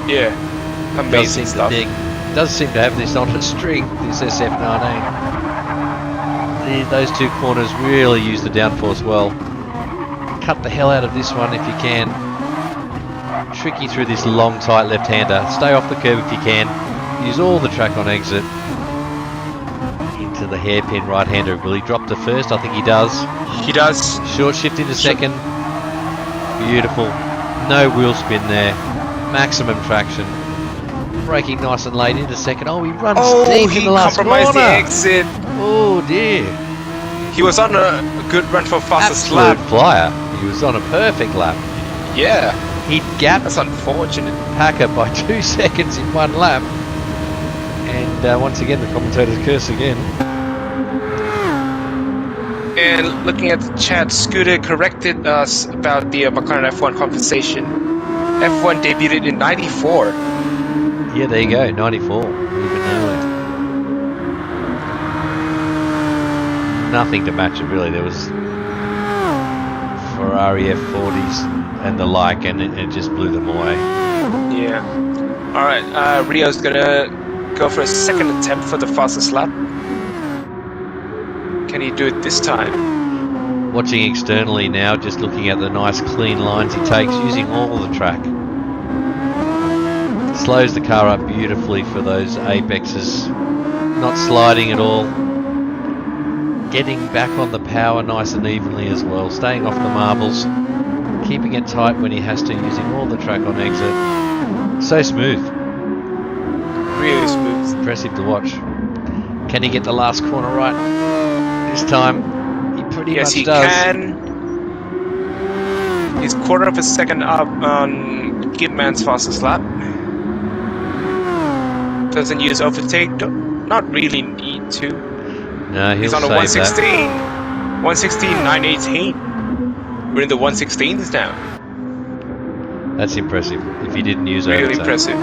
S1: Yeah, amazing stuff.
S2: Does seem to have this on a string, this SF19. Those two corners really use the downforce well. Cut the hell out of this one if you can. Tricky through this long tight left-hander. Stay off the curb if you can. Use all the track on exit. Into the hairpin right-hander. Will he drop to first? I think he does.
S1: He does.
S2: Short shift into second. Beautiful. No wheel spin there. Maximum traction. Braking nice and late into second. Oh, he runs deep in the last corner.
S1: Compromised the exit.
S2: Oh dear.
S1: He was on a good run for fastest lap.
S2: Absolute flyer. He was on a perfect lap.
S1: Yeah,
S2: He gapped
S1: that's unfortunate.
S2: Packer by 2 seconds in one lap. And once again, the commentators curse again.
S1: And looking at the chat, Scooter corrected us about the McLaren F1 compensation. F1 debuted in '94.
S2: Yeah, there you go. 94. Even earlier. Nothing to match it really. There was Ferrari F40s and the like, and it just blew them away.
S1: Yeah. All right. Rio's gonna go for a second attempt for the fastest lap. Can he do it this time?
S2: Watching externally now, just looking at the nice clean lines he takes, using all the track. Slows the car up beautifully for those apexes. Not sliding at all. Getting back on the power nice and evenly as well. Staying off the marbles. Keeping it tight when he has to, using all the track on exit. So smooth.
S1: Really smooth.
S2: Impressive to watch. Can he get the last corner right? This time, he pretty
S1: Yes,
S2: much
S1: he
S2: does.
S1: can. He's quarter of a second up on Gibman's fastest lap. Doesn't use overtake. Not really need to.
S2: No,
S1: He's
S2: he'll
S1: on a
S2: save
S1: 116.
S2: that.
S1: 116, 918. We're in the 116s now.
S2: That's impressive. If he didn't use
S1: Really
S2: overtake.
S1: impressive.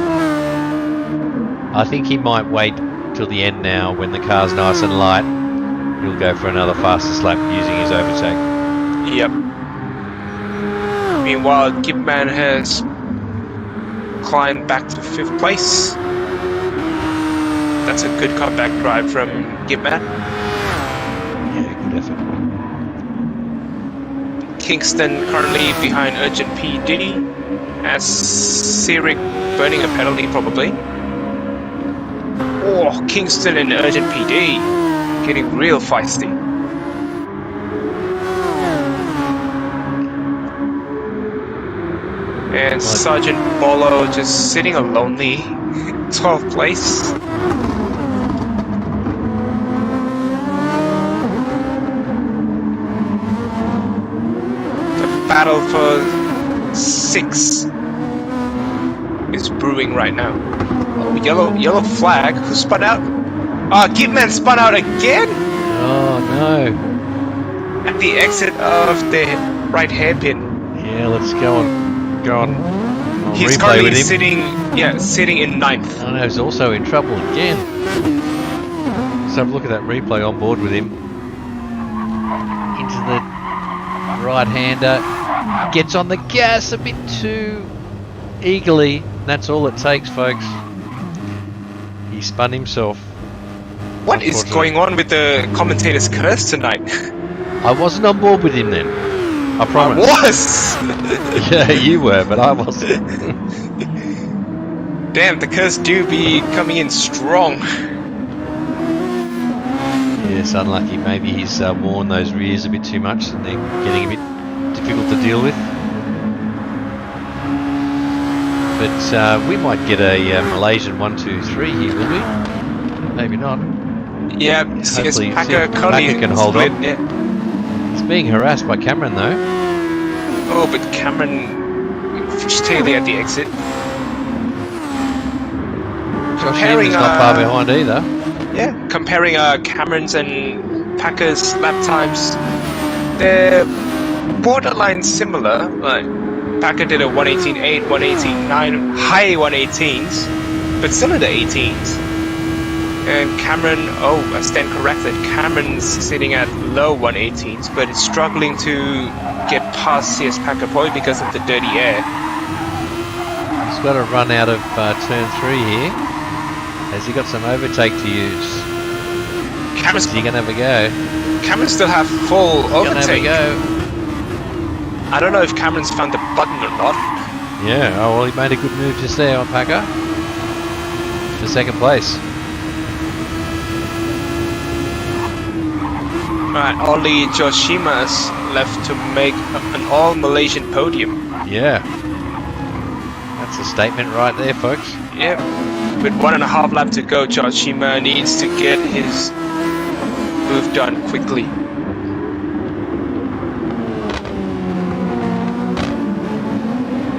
S2: I think he might wait till the end now when the car's nice and light. He'll go for another fastest lap using his overtake.
S1: Yep. Meanwhile, Gibman has climbed back to 5th place. That's a good comeback drive from Gibman.
S2: Yeah, good effort.
S1: Kingston currently behind Urgent PD, as Cyric burning a penalty probably. Oh, Kingston and Urgent PD getting real feisty. And Sergeant Bolo just sitting a lonely 12th place. The battle for 6 is brewing right now. Oh, yellow flag. Who spun out? Gibman spun out again?
S2: Oh no.
S1: At the exit of the right hairpin.
S2: Yeah, let's go on.
S1: He's
S2: replay
S1: currently
S2: with him.
S1: sitting in 9th.
S2: Oh no, he's also in trouble again. Let's have a look at that replay on board with him. Into the right-hander. Gets on the gas a bit too eagerly. That's all it takes, folks. He spun himself.
S1: What is going on with the commentator's curse tonight?
S2: I wasn't on board with him then. I promise.
S1: I was!
S2: Yeah, you were, but I wasn't.
S1: Damn, the curse do be coming in strong.
S2: Yes, unlucky. Maybe he's worn those rears a bit too much and they're getting a bit difficult to deal with. But we might get a Malaysian 1-2-3 here, will we? Maybe not.
S1: Yeah, CS Packer
S2: can hold
S1: split,
S2: on.
S1: Yeah.
S2: It's being harassed by Cameron though.
S1: Oh, but Cameron fishtailed at the exit.
S2: Josh Heeman's not far behind either.
S1: Yeah, comparing Cameron's and Packer's lap times, they're borderline similar. Like Packer did a 118.8, 118.9, high 118s, but still in the 18s. And Cameron, oh, I stand corrected. Cameron's sitting at low 118s, but it's struggling to get past CS Packer probably because of the dirty air.
S2: He's got to run out of turn 3 here. Has he got some overtake to use?
S1: Cameron's,
S2: is he going to have a go?
S1: Cameron still have full overtake.
S2: Have a go.
S1: I don't know if Cameron's found the button or not.
S2: Yeah, oh well, he made a good move just there on Packer. To second place.
S1: Right, only Joshima's left to make an all-Malaysian podium.
S2: Yeah. That's a statement right there, folks.
S1: Yeah. With 1.5 lap to go, Joshima needs to get his move done quickly.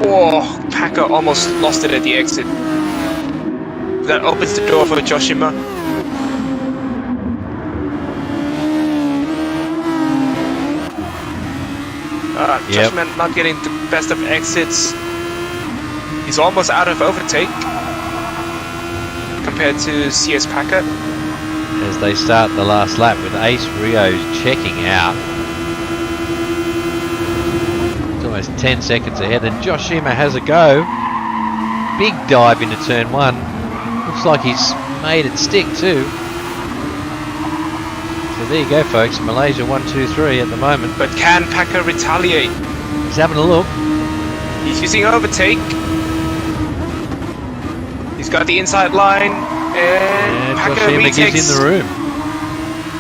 S1: Oh, Packer almost lost it at the exit. That opens the door for Joshima. Joshima not getting the best of exits. He's almost out of overtake compared to CS Packer.
S2: As they start the last lap with Ace Rio checking out. It's almost 10 seconds ahead and Joshima has a go. Big dive into turn 1. Looks like he's made it stick too. So there you go folks, Malaysia 1-2-3 at the moment.
S1: But can Packer retaliate?
S2: He's having a look.
S1: He's using overtake. He's got the inside line, and Packer retakes.
S2: Gives in the room.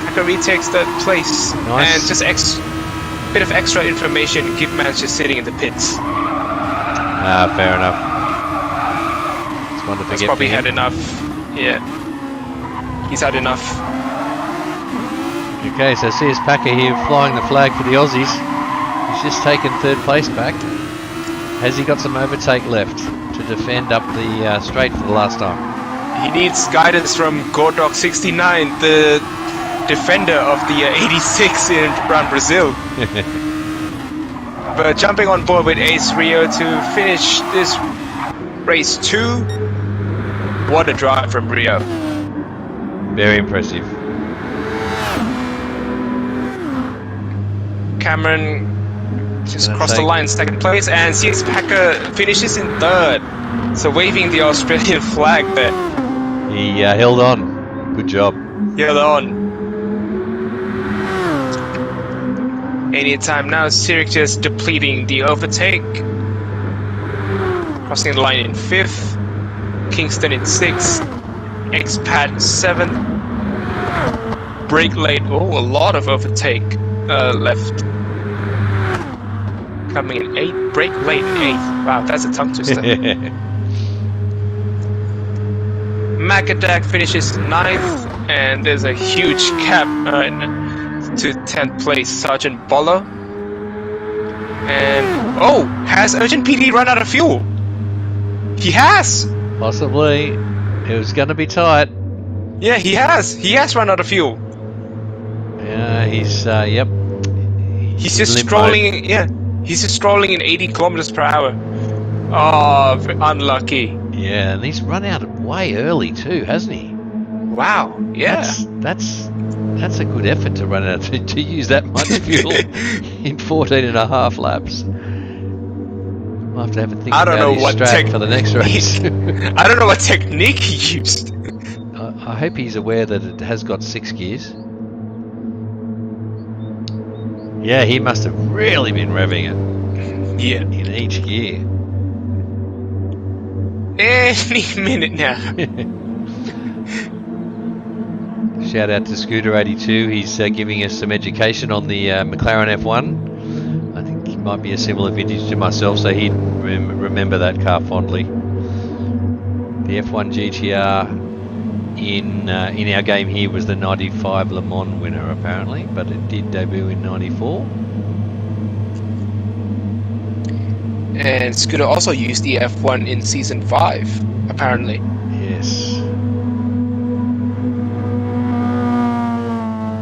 S1: Packer retakes that place,
S2: nice.
S1: And just bit of extra information. Gibbman's just sitting in the pits.
S2: Fair enough. Just wanted to
S1: He's probably had enough. Yeah, he's had enough.
S2: Okay, so CS Packer here flying the flag for the Aussies. He's just taken third place back. Has he got some overtake left to defend up the straight for the last time?
S1: He needs guidance from Gordok69, the defender of the 86 around Brazil. But jumping on board with Ace Rio to finish this race 2. What a drive from Rio.
S2: Very impressive.
S1: Cameron just crossed the line, second place, and CS Packer finishes in third. So waving the Australian flag there.
S2: He held on. Good job.
S1: Held on. Anytime now, Sirik just depleting the overtake. Crossing the line in 5th. Kingston in 6th. Expat 7th. Brake late. Oh, a lot of overtake left. Coming in 8th. Brake late in 8th. Wow, that's a tongue twister. Macadac finishes 9th, and there's a huge gap to 10th place, Sergeant Bolo. And oh, has Urgent PD run out of fuel? He has.
S2: Possibly. It was going to be tight.
S1: Yeah, he has. He has run out of fuel.
S2: Yeah, he's yep.
S1: He's just strolling. Yeah, he's just strolling in 80 kilometers per hour. Oh, unlucky.
S2: Yeah, and he's run out way early too, hasn't he?
S1: Wow. Yeah.
S2: That's a good effort to run out to use that much fuel in 14.5 laps. I'll have to have a think about his strat for the next race.
S1: I don't know what technique he used.
S2: I hope he's aware that it has got 6 gears. Yeah, he must have really been revving it.
S1: Yeah.
S2: In each gear.
S1: any minute now.
S2: Shout out to Scooter82. He's giving us some education on the McLaren F1. I think he might be a similar vintage to myself, so he'd remember that car fondly. The F1 GTR in our game here was the 95 Le Mans winner apparently, but it did debut in 94.
S1: And Scooter also used the F1 in Season 5, apparently.
S2: Yes.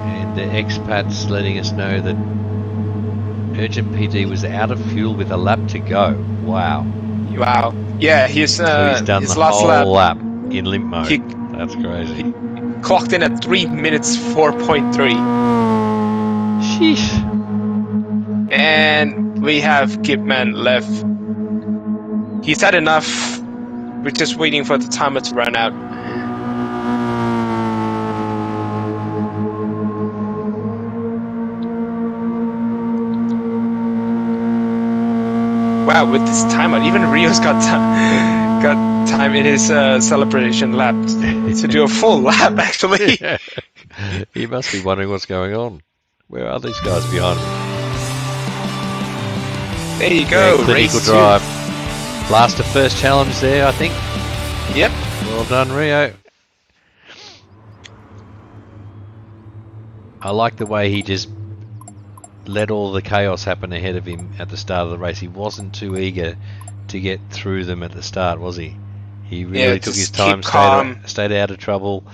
S2: And the expats letting us know that Urgent PD was out of fuel with a lap to go. Wow.
S1: Wow. Yeah, so he's
S2: done
S1: his
S2: the
S1: last
S2: whole
S1: lap
S2: in limp mode. That's crazy.
S1: He clocked in at 3 minutes 4.3.
S2: Sheesh.
S1: And we have Kipman left. He's had enough. We're just waiting for the timer to run out. Wow, with this timer, even Rio's got time in his celebration lap to do a full lap, actually.
S2: Yeah. He must be wondering what's going on. Where are these guys behind me?
S1: There you go,
S2: yeah,
S1: race 2.
S2: drive. Last of first challenge there, I think.
S1: Yep.
S2: Well done, Rio. I like the way he just let all the chaos happen ahead of him at the start of the race. He wasn't too eager to get through them at the start, was he? He really took his time, stayed out of trouble.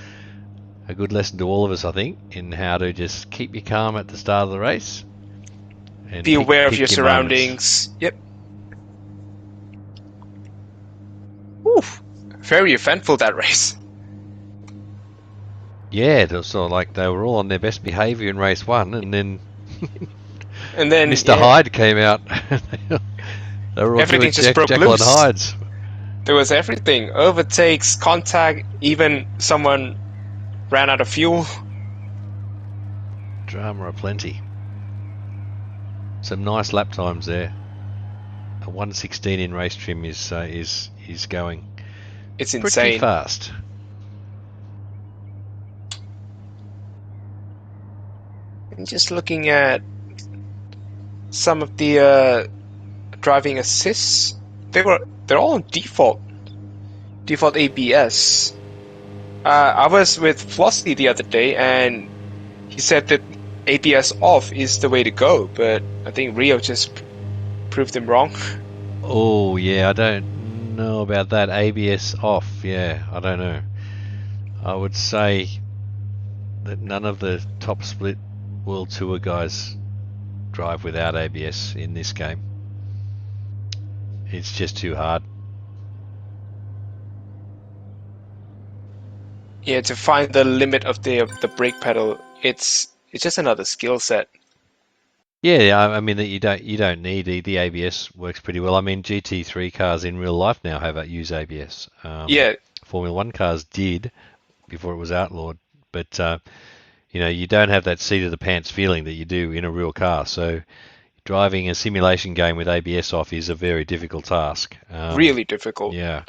S2: A good lesson to all of us, I think, in how to just keep your calm at the start of the race. And
S1: be aware of your surroundings.
S2: Moments.
S1: Yep. Oof. Very eventful, that race.
S2: Yeah, it was sort of like they were all on their best behaviour in race 1, and then Mr. Hyde came out. They were all
S1: everything just broke
S2: Jekyll
S1: loose.
S2: and Hydes.
S1: There was everything. Overtakes, contact, even someone ran out of fuel.
S2: Drama aplenty. Some nice lap times there. A 1:16 in race trim is going.
S1: It's
S2: pretty
S1: insane.
S2: Fast.
S1: And just looking at some of the driving assists, they're all on default ABS. I was with Flossie the other day, and he said that ABS off is the way to go, but I think Rio just proved him wrong.
S2: Oh yeah, I don't know about that. ABS off, yeah, I don't know. I would say that none of the top split World Tour guys drive without ABS in this game. It's just too hard.
S1: Yeah, to find the limit of the brake pedal, it's just another skill set.
S2: Yeah, I mean that you don't need the ABS works pretty well. I mean GT3 cars in real life now use ABS.
S1: Yeah,
S2: Formula 1 cars did before it was outlawed, but you don't have that seat of the pants feeling that you do in a real car. So driving a simulation game with ABS off is a very difficult task.
S1: Really difficult.
S2: Yeah,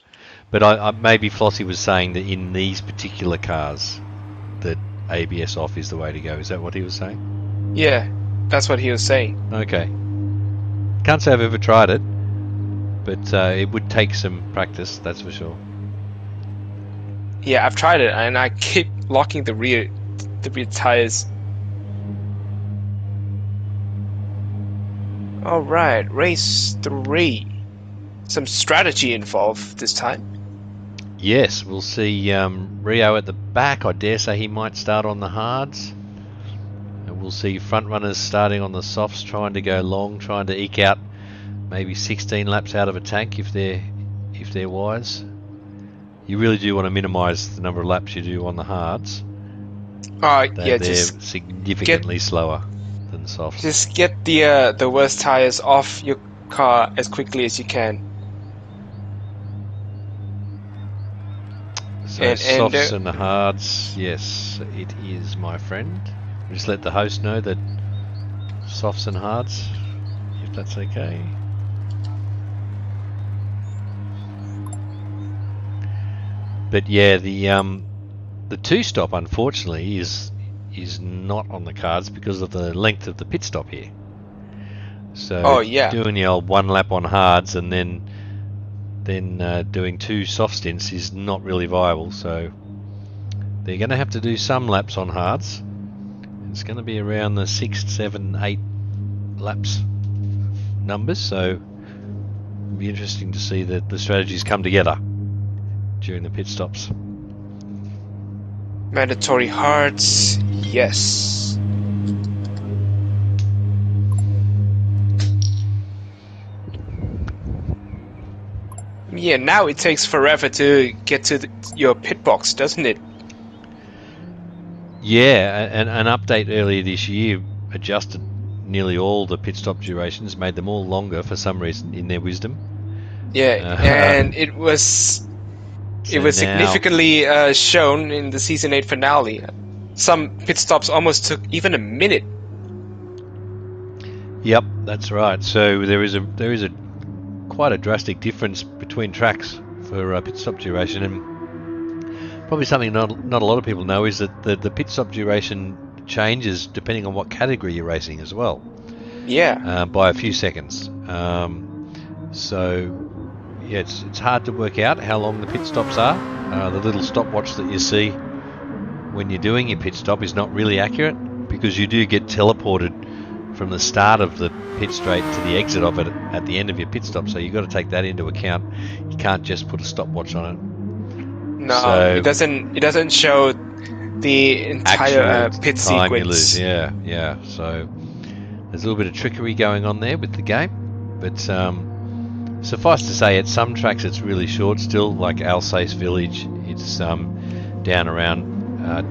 S2: but maybe Flossie was saying that in these particular cars that ABS off is the way to go. Is that what he was saying?
S1: Yeah, that's what he was saying.
S2: Okay. Can't say I've ever tried it, but it would take some practice, that's for sure.
S1: Yeah, I've tried it, and I keep locking the rear tires. All right, race 3. Some strategy involved this time.
S2: Yes, we'll see Rio at the back. I dare say he might start on the hards. And we'll see front runners starting on the softs, trying to go long, trying to eke out maybe 16 laps out of a tank if they're wise. You really do want to minimise the number of laps you do on the hards.
S1: Yeah,
S2: they're
S1: just
S2: significantly slower than the softs.
S1: Just get the worst tires off your car as quickly as you can.
S2: So softs and the hards, yes, it is, my friend. Just let the host know that softs and hards, if that's okay. But yeah, the two-stop unfortunately is not on the cards because of the length of the pit stop here. So doing the old one lap on hards and then doing 2 soft stints is not really viable. So they're going to have to do some laps on hards. It's going to be around the 6, 7, 8 laps numbers. So it'll be interesting to see that the strategies come together during the pit stops.
S1: Mandatory hards, yes. Yeah, now it takes forever to get to your pit box, doesn't it?
S2: Yeah, an update earlier this year adjusted nearly all the pit stop durations, made them all longer for some reason in their wisdom.
S1: Yeah, and it was significantly shown in the season 8 finale. Some pit stops almost took even a minute.
S2: Yep, that's right. So there is a quite a drastic difference between tracks for pit stop duration, and probably something not a lot of people know is that the pit stop duration changes depending on what category you're racing as well.
S1: Yeah.
S2: By a few seconds. So yeah, it's hard to work out how long the pit stops are. The little stopwatch that you see when you're doing your pit stop is not really accurate because you do get teleported from the start of the pit straight to the exit of it at the end of your pit stop. So you've got to take that into account. You can't just put a stopwatch on it.
S1: No,
S2: so
S1: it doesn't show the entire pit
S2: time
S1: sequence.
S2: You lose. Yeah. So there's a little bit of trickery going on there with the game, but suffice to say, at some tracks it's really short still, like Alsace Village. It's down around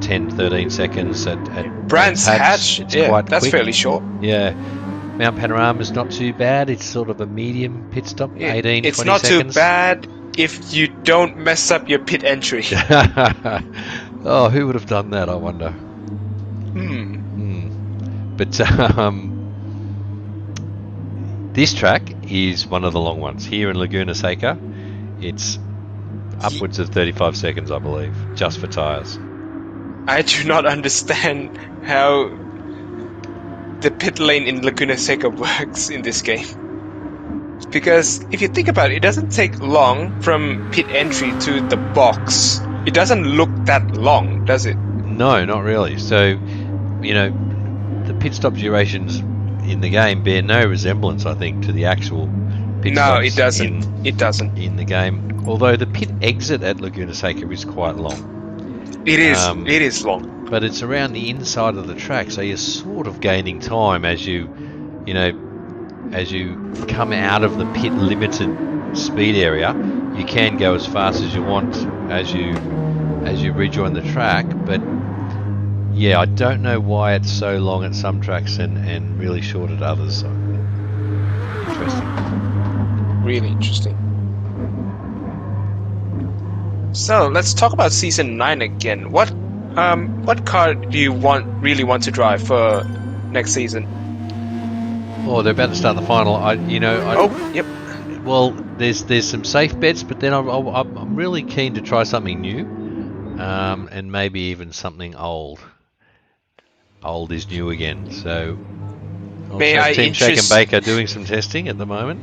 S2: 10-13 seconds. At
S1: Brands Hatch,
S2: it's quite
S1: that's
S2: quick.
S1: fairly short.
S2: Yeah. Mount Panorama's not too bad. It's sort of a medium pit stop, 18, 20 seconds.
S1: It's not too bad if you don't mess up your pit entry.
S2: Oh, who would have done that, I wonder? But this track is one of the long ones. Here in Laguna Seca, it's upwards of 35 seconds, I believe, just for tyres.
S1: I do not understand how the pit lane in Laguna Seca works in this game. Because if you think about it, it doesn't take long from pit entry to the box. It doesn't look that long, does it?
S2: No, not really. So, the pit stop durations in the game bear no resemblance, I think, to the actual pit stops.
S1: No, it doesn't. It doesn't.
S2: In the game. Although the pit exit at Laguna Seca is quite long.
S1: It is. It is long.
S2: But it's around the inside of the track, so you're sort of gaining time as you come out of the pit limited speed area. You can go as fast as you want as you rejoin the track, but yeah, I don't know why it's so long at some tracks and really short at others. So interesting.
S1: Really interesting. So let's talk about season 9 again. What car do you really want to drive for next season?
S2: Oh, they're about to start the final.
S1: Yep.
S2: Well, there's some safe bets, but then I'm really keen to try something new, and maybe even something old. Old is new again. So, Team Shake and Bake are doing some testing at the moment.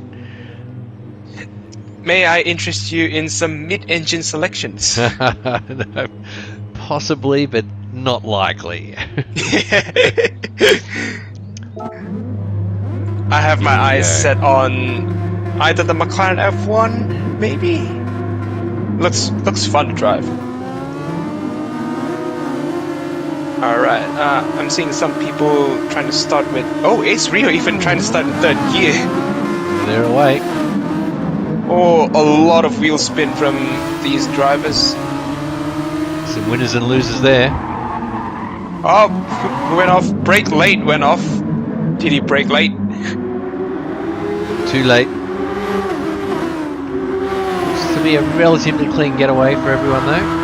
S1: May I interest you in some mid-engine selections?
S2: No, possibly, but not likely.
S1: I have my eyes set on either the McLaren F1, maybe? Looks fun to drive. Alright, I'm seeing some people trying to start with... Oh, Ace Rio even trying to start in third gear.
S2: They're awake.
S1: Oh, a lot of wheel spin from these drivers.
S2: Some winners and losers there.
S1: Oh, who went off? Brake late went off. Did he brake late?
S2: Too late. Looks to be a relatively clean getaway for everyone though.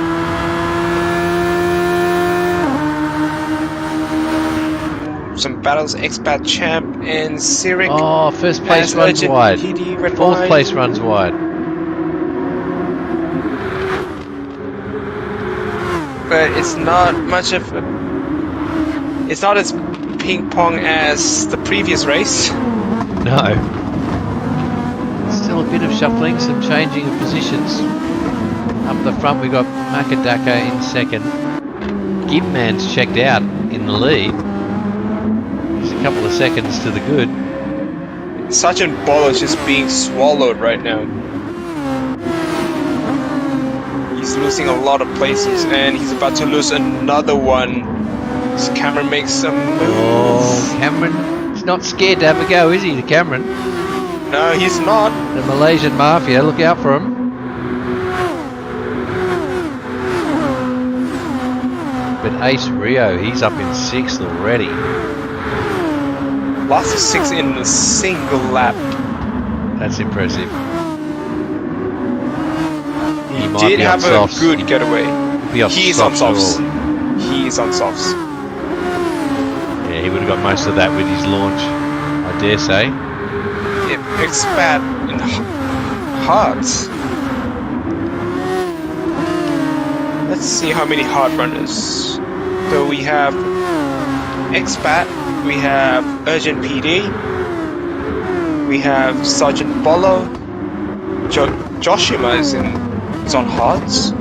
S1: Some battles, Expat Champ and Cyric.
S2: Oh, first place runs wide. Fourth place runs wide.
S1: but it's not much of a... It's not as ping pong as the previous race.
S2: No. Still a bit of shuffling, some changing of positions. Up the front we got Makadaka in second. Gibman's checked out in the lead. He's a couple of seconds to the good.
S1: Sergeant Bolo's just being swallowed right now. He's losing a lot of places, and he's about to lose another one. So Cameron makes some moves.
S2: Oh, Cameron, he's not scared to have a go, is he, to Cameron?
S1: No, he's not.
S2: The Malaysian Mafia, look out for him. But Ace Rio, he's up in 6th already.
S1: Lost of 6 in a single lap.
S2: That's impressive.
S1: He did have a good getaway. He's on softs. He's on softs.
S2: Yeah, he would have got most of that with his launch, I dare say.
S1: It expat in hards. Let's see how many hard runners. So we have expat, we have Urgent PD, we have Sergeant Bolo, Joshima is on hards,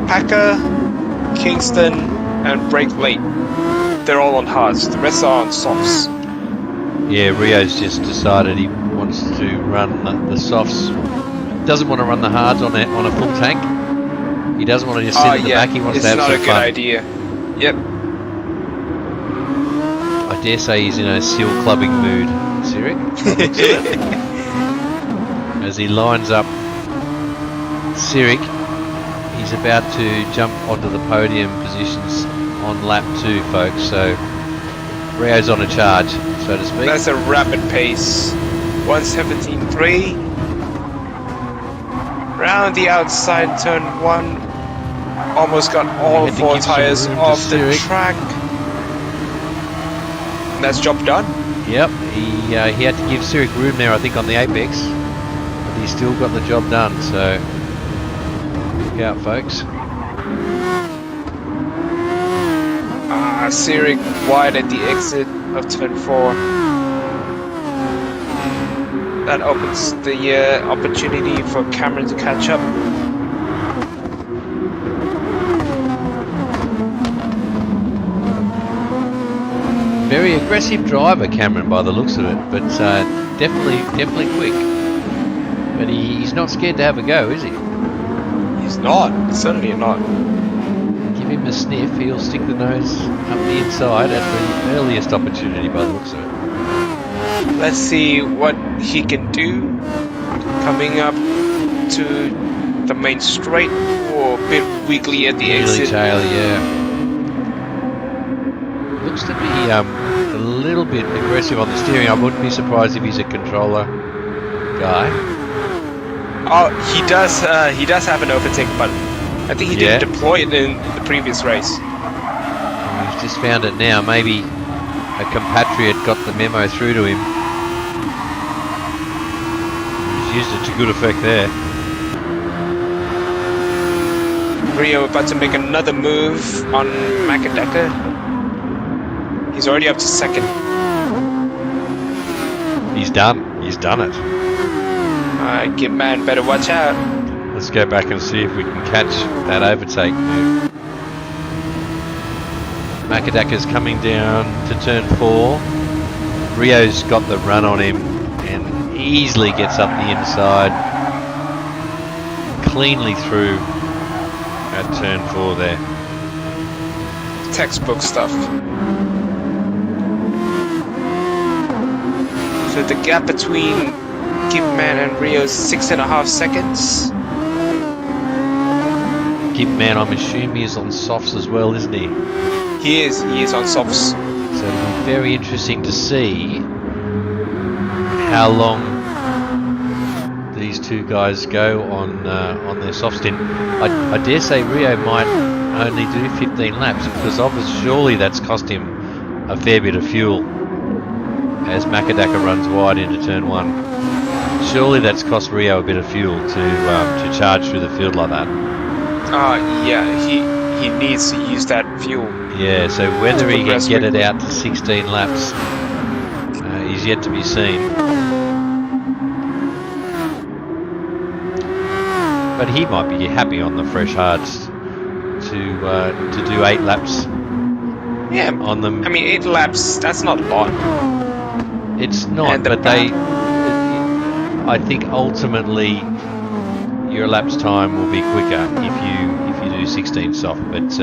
S1: Packer, Kingston, and Break Late. They're all on hards. The rest are on softs.
S2: Yeah, Rio's just decided he wants to run the softs. Doesn't want to run the hards on a full tank. He doesn't want to just sit at the back. He wants to have some fun.
S1: It's not a good idea. Yep.
S2: I dare say he's in a seal clubbing mood, Sirik. As he lines up Sirik, he's about to jump onto the podium positions on lap 2, folks. So Rio's on a charge, so to speak.
S1: That's a rapid pace. 1:17.3. Round the outside, turn 1. Almost got all 4 tires off the track. And that's job done.
S2: Yep, he had to give Sirik room there, I think, on the apex, but he still got the job done. So look out, folks.
S1: Sirik wide at the exit of turn 4. That opens the opportunity for Cameron to catch up.
S2: Very aggressive driver, Cameron, by the looks of it, but definitely quick. But he's not scared to have a go, is he?
S1: He's not. Certainly not.
S2: Give him a sniff, he'll stick the nose up the inside at the earliest opportunity, by the looks of it.
S1: Let's see what he can do. Coming up to the main straight, or a bit wiggly at the exit.
S2: Tail, yeah. Looks to be a little bit aggressive on the steering. I wouldn't be surprised if he's a controller guy.
S1: Oh, he does have an overtake button. I think he didn't deploy it in the previous race.
S2: He's just found it now. Maybe a compatriot got the memo through to him. He's used it to good effect there.
S1: Rio about to make another move on Makadaka. He's already up to second.
S2: He's done. He's done it.
S1: Gibman better watch out.
S2: Let's go back and see if we can catch that overtake move. Makadaka's coming down to turn 4. Rio's got the run on him and easily gets up the inside. Cleanly through at turn 4 there.
S1: Textbook stuff. So the gap between Gibman and Rio is 6.5 seconds.
S2: Gibman, I'm assuming, is on softs as well, isn't he?
S1: He is on softs.
S2: So it'll be very interesting to see how long these two guys go on their soft stint. I dare say Rio might only do 15 laps, because obviously surely that's cost him a fair bit of fuel as Makadaka runs wide into turn 1. Surely that's cost Rio a bit of fuel to charge through the field like that.
S1: Yeah, he he needs to use that fuel.
S2: Yeah, so whether he can
S1: progress
S2: get it
S1: quickly.
S2: out to 16 laps is yet to be seen. But he might be happy on the fresh hards to do 8 laps.
S1: Yeah,
S2: on them.
S1: I mean 8 laps. That's not a lot.
S2: It's not, but I think ultimately your elapsed time will be quicker if you do 16 soft. But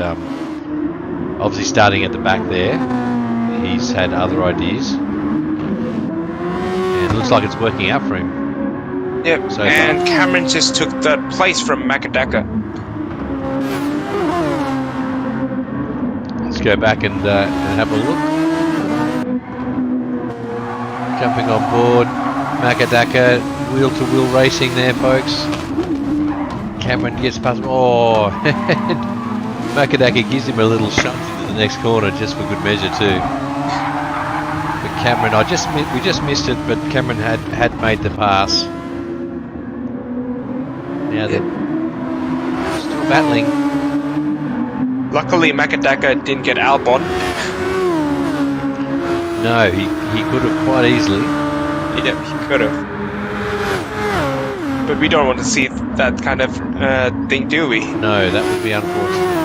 S2: obviously starting at the back there, he's had other ideas, and it looks like it's working out for him.
S1: Yep,
S2: so
S1: and
S2: far.
S1: Cameron just took third place from Makadaka.
S2: Let's go back and have a look. Jumping on board, Makadaka, wheel-to-wheel racing there, folks. Cameron gets past. Oh, Makadaka gives him a little shunt into the next corner just for good measure too. But Cameron, we just missed it, but Cameron had made the pass. Now they're still battling.
S1: Luckily, Makadaka didn't get Albon.
S2: No, he could have quite easily.
S1: Yeah, he could have. But we don't want to see that kind of thing, do we?
S2: No, that would be unfortunate.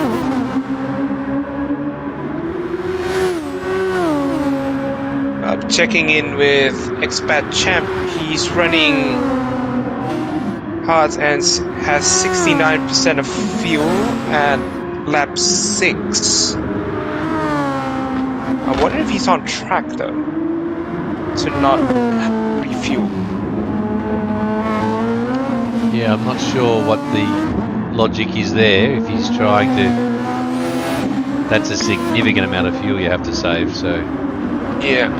S1: Checking in with Expat Champ, he's running hard and has 69% of fuel at lap 6. I wonder if he's on track though, to not refuel.
S2: Yeah, I'm not sure what the logic is there. If he's trying to, that's a significant amount of fuel you have to save. So
S1: yeah,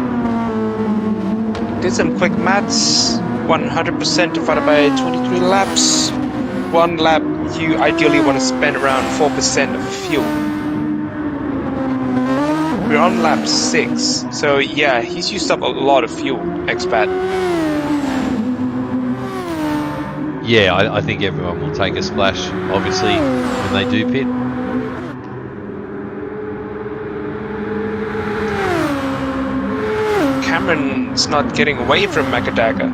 S1: did some quick maths. 100% divided by 23 laps. 1 lap you ideally want to spend around 4% of fuel. We're on lap 6, so yeah, he's used up a lot of fuel, Expat.
S2: yeah, I think everyone will take a splash, obviously, when they do pit.
S1: Cameron's not getting away from Makadaka.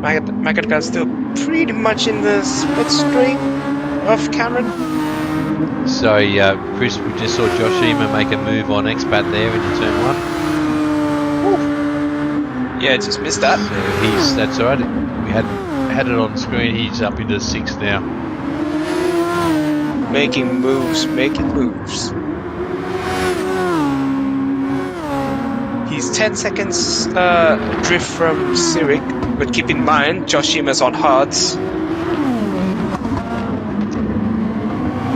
S1: Makadaka's still pretty much in the slipstream of Cameron.
S2: So, Chris, we just saw Joshima make a move on Expat there into turn 1.
S1: Yeah, just missed that.
S2: So that's alright. We had it on screen. He's up into 6th now.
S1: Making moves. He's 10 seconds drift from Sirik, but keep in mind, Joshima's on hards.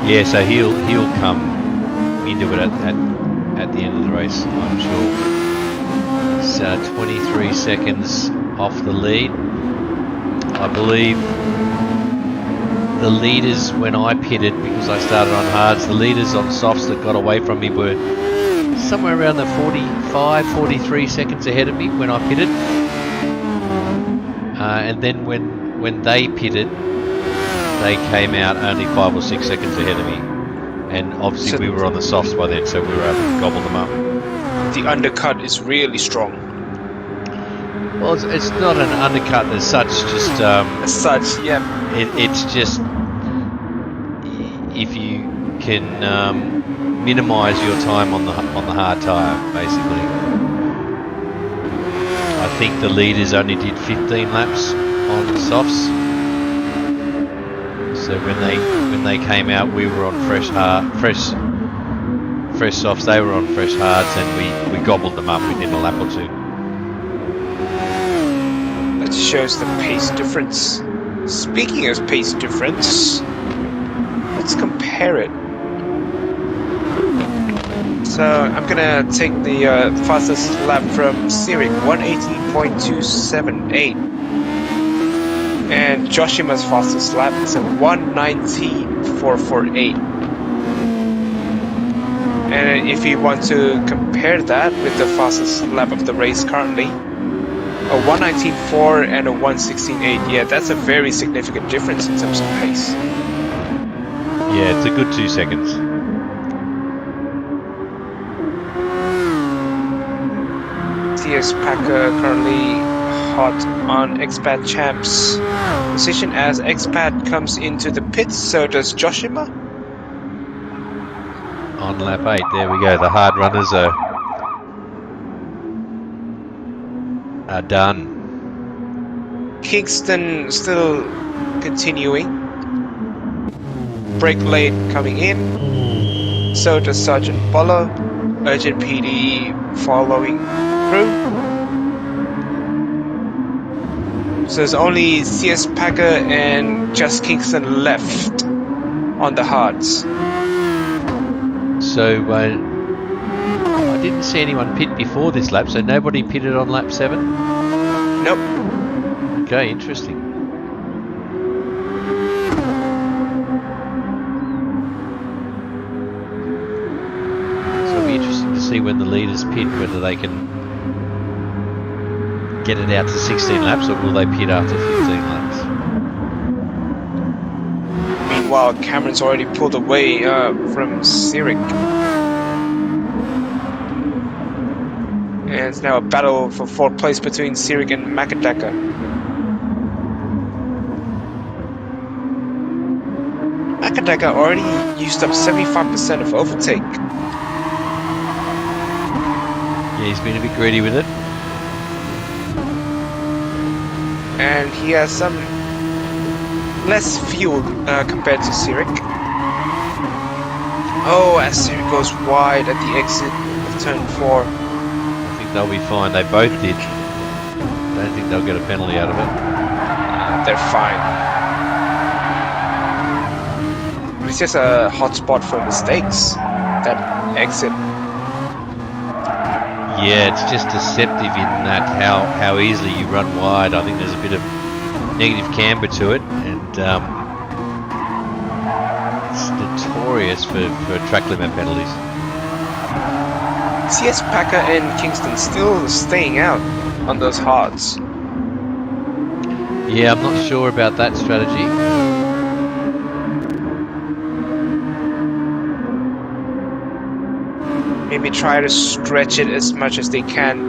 S2: Yeah, so he'll come into it at the end of the race, I'm sure. So 23 seconds off the lead. I believe the leaders, when I pitted, because I started on hards, the leaders on softs that got away from me were somewhere around the 45, 43 seconds ahead of me when I pitted. And then when they pitted, they came out only 5 or 6 seconds ahead of me. And obviously we were on the softs by then, so we were able to gobble them up.
S1: The undercut is really strong.
S2: Well, it's not an undercut as such, just...
S1: as such, yeah.
S2: It's just... If you can minimise your time on the hard tyre, basically. I think the leaders only did 15 laps on the softs. So when they came out, we were on fresh softs. They were on fresh hards, and we gobbled them up within a lap or 2.
S1: That shows the pace difference. Speaking of pace difference, let's compare it. So I'm gonna take the fastest lap from Sirik, 118.278. And Joshima's fastest lap is a 119.448. And if you want to compare that with the fastest lap of the race currently, a 119.4 and a 116.8, yeah, that's a very significant difference in terms of pace.
S2: Yeah, it's a good 2 seconds.
S1: CS Packer currently hot on Expat Champ's position as Expat comes into the pits, so does Joshima.
S2: On lap 8, there we go. The hard runners are done.
S1: Kingston still continuing. Brake late coming in. So does Sergeant Bolo. Urgent PD following through. So there's only CS Packer and just Kingston left on the hards.
S2: So I didn't see anyone pit before this lap, so nobody pitted on lap 7?
S1: Nope.
S2: Okay, interesting. So it'll be interesting to see when the leaders pit, whether they can get it out to 16 laps or will they pit after 15 laps.
S1: Meanwhile, Cameron's already pulled away from Sirik. And it's now a battle for 4th place between Sirik and Makadaka. Makadaka already used up 75% of overtake.
S2: Yeah, he's been a bit greedy with it.
S1: And he has some less fuel compared to Sirik. Oh, as Sirik goes wide at the exit of turn 4.
S2: I think they'll be fine. They both did. Don't think they'll get a penalty out of it.
S1: They're fine. It's just a hot spot for mistakes, that exit.
S2: Yeah, it's just deceptive in that how easily you run wide. I think there's a bit of negative camber to it, and it's notorious for track limit penalties.
S1: CS Packer and Kingston still staying out on those hards.
S2: Yeah, I'm not sure about that strategy.
S1: Maybe try to stretch it as much as they can.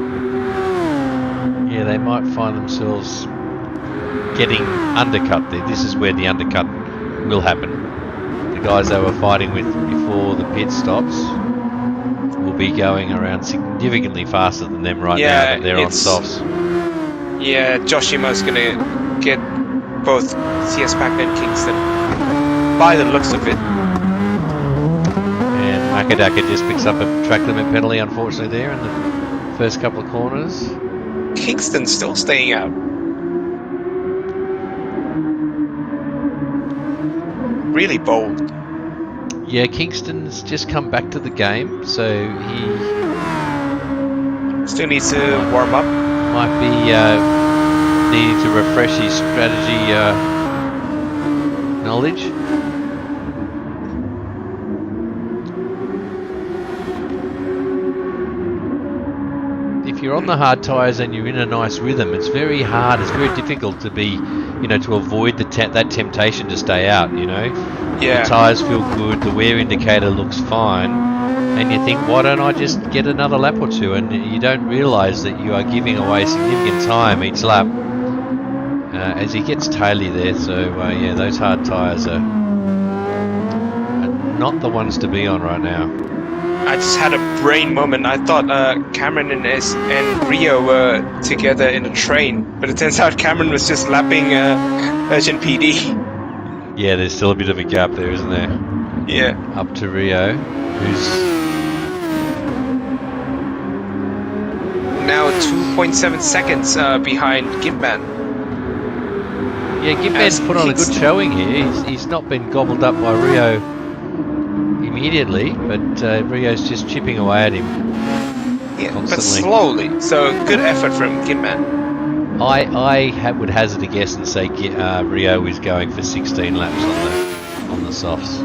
S2: Yeah, they might find themselves getting undercut there. This is where the undercut will happen. The guys they were fighting with before the pit stops will be going around significantly faster than them right now that they're on softs.
S1: Yeah, Joshima's gonna get both CS Packer and Kingston by the looks of it.
S2: And Makadaka just picks up a track limit penalty, unfortunately, there in the first couple of corners.
S1: Kingston's still staying out. Really bold.
S2: Yeah, Kingston's just come back to the game, so he
S1: still needs to warm up.
S2: Might be needing to refresh his strategy knowledge. If you're on the hard tyres and you're in a nice rhythm, it's very hard. It's very difficult to be, to avoid that temptation to stay out.
S1: Yeah.
S2: The tyres feel good. The wear indicator looks fine, and you think, why don't I just get another lap or two? And you don't realise that you are giving away significant time each lap as he gets taily there. So yeah, those hard tyres are not the ones to be on right now.
S1: I just had a brain moment. I thought Cameron and Rio were together in a train, but it turns out Cameron was just lapping Urgent PD.
S2: Yeah, there's still a bit of a gap there, isn't there?
S1: Yeah.
S2: Up to Rio, who's
S1: now 2.7 seconds behind Gimban.
S2: Yeah, Gimban's put on a good showing here. He's not been gobbled up by Rio immediately, but Rio's just chipping away at him.
S1: Yeah,
S2: constantly.
S1: But slowly. So good effort from Gimban.
S2: I would hazard a guess and say Rio is going for 16 laps on the softs.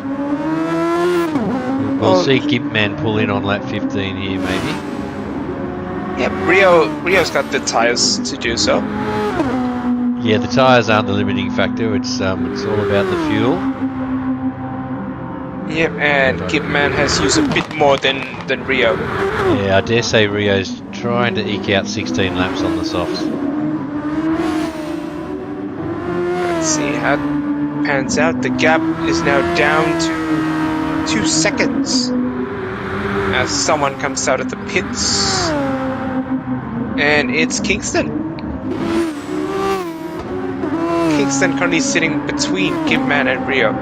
S2: We'll see Gimban pull in on lap 15 here, maybe.
S1: Yeah, Rio's got the tyres to do so.
S2: Yeah, the tyres aren't the limiting factor. It's all about the fuel.
S1: Yep, and Gipman has used a bit more than Rio.
S2: Yeah, I dare say Rio's trying to eke out 16 laps on the softs.
S1: Let's see how it pans out. The gap is now down to 2 seconds as someone comes out of the pits. And it's Kingston. Kingston currently sitting between Gipman and Rio.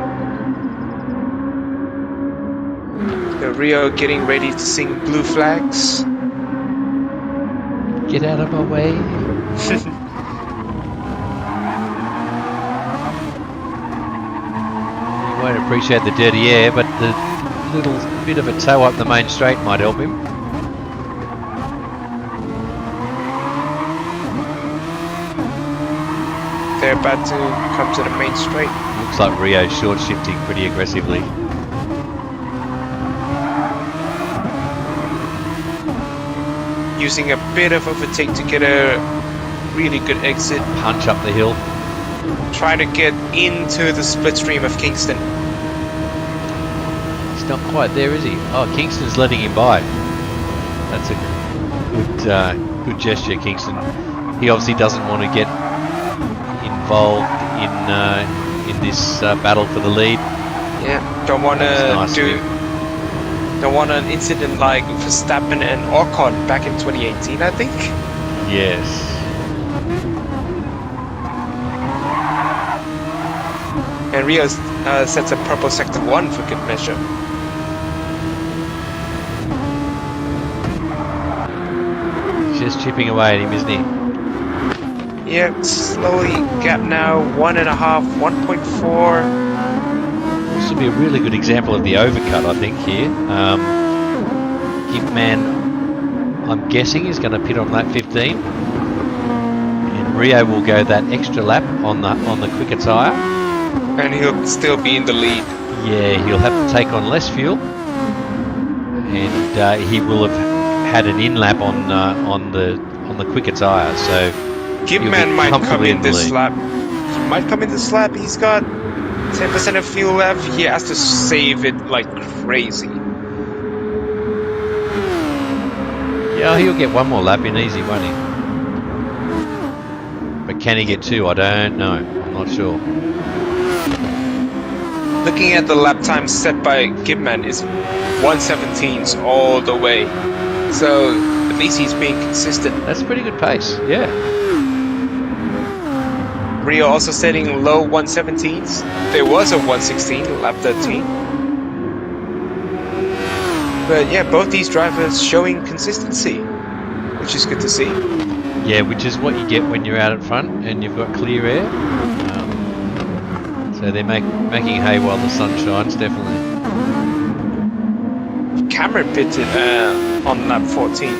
S1: The Rio getting ready to sing Blue Flags.
S2: Get out of my way. You won't appreciate the dirty air, but the little bit of a toe up the main straight might help him.
S1: They're about to come to the main straight.
S2: Looks like Rio's short shifting pretty aggressively.
S1: Using a bit of overtake to get a really good exit.
S2: Punch up the hill.
S1: Trying to get into the split stream of Kingston.
S2: He's not quite there, is he? Oh, Kingston's letting him by. That's a good gesture, Kingston. He obviously doesn't want to get involved in this battle for the lead.
S1: Yeah, don't want to don't want an incident like Verstappen and Ocon back in 2018, I think.
S2: Yes.
S1: And Rio sets a purple sector 1 for good measure.
S2: Just chipping away at him, isn't he?
S1: Yeah, slowly gap now, 1.5, 1.4.
S2: This will be a really good example of the overcut, I think, here. Gipman, I'm guessing, is going to pit on lap 15. And Rio will go that extra lap on the quicker tyre.
S1: And he'll still be in the lead.
S2: Yeah, he'll have to take on less fuel. And he will have had an in-lap on the quicker tyre, so
S1: Gipman might come in this lap. He might come in this lap. He's got 10% of fuel left. He has to save it like crazy.
S2: Yeah, he'll get one more lap in easy, won't he? But can he get 2? I don't know. I'm not sure.
S1: Looking at the lap time set by Gipman is 1:17s all the way. So at least he's being consistent.
S2: That's a pretty good pace, yeah.
S1: Rio also setting low 1:17s. There was a 1:16 lap 13. But yeah, both these drivers showing consistency, which is good to see.
S2: Yeah, which is what you get when you're out at front and you've got clear air. So they're making hay while the sun shines, definitely.
S1: Cameron pitted on lap 14.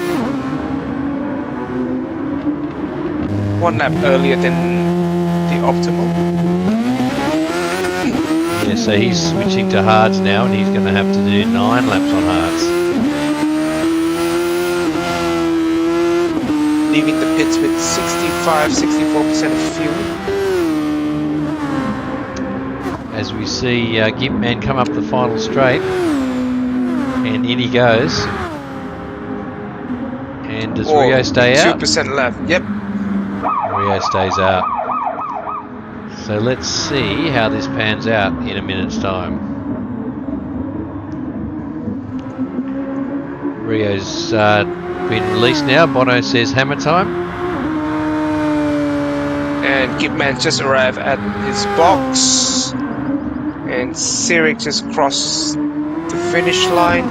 S1: 1 lap earlier than the optimal.
S2: Yeah, so he's switching to hards now, and he's going to have to do 9 laps on hards.
S1: Leaving the pits with 64% of fuel.
S2: As we see Gipman come up the final straight, and in he goes. And does Rio stay out?
S1: 2% left, yep.
S2: Rio stays out. So let's see how this pans out in a minute's time. Rio's been released now. Bono says hammer time.
S1: And Gipman just arrived at his box. And Sirik just crossed the finish line.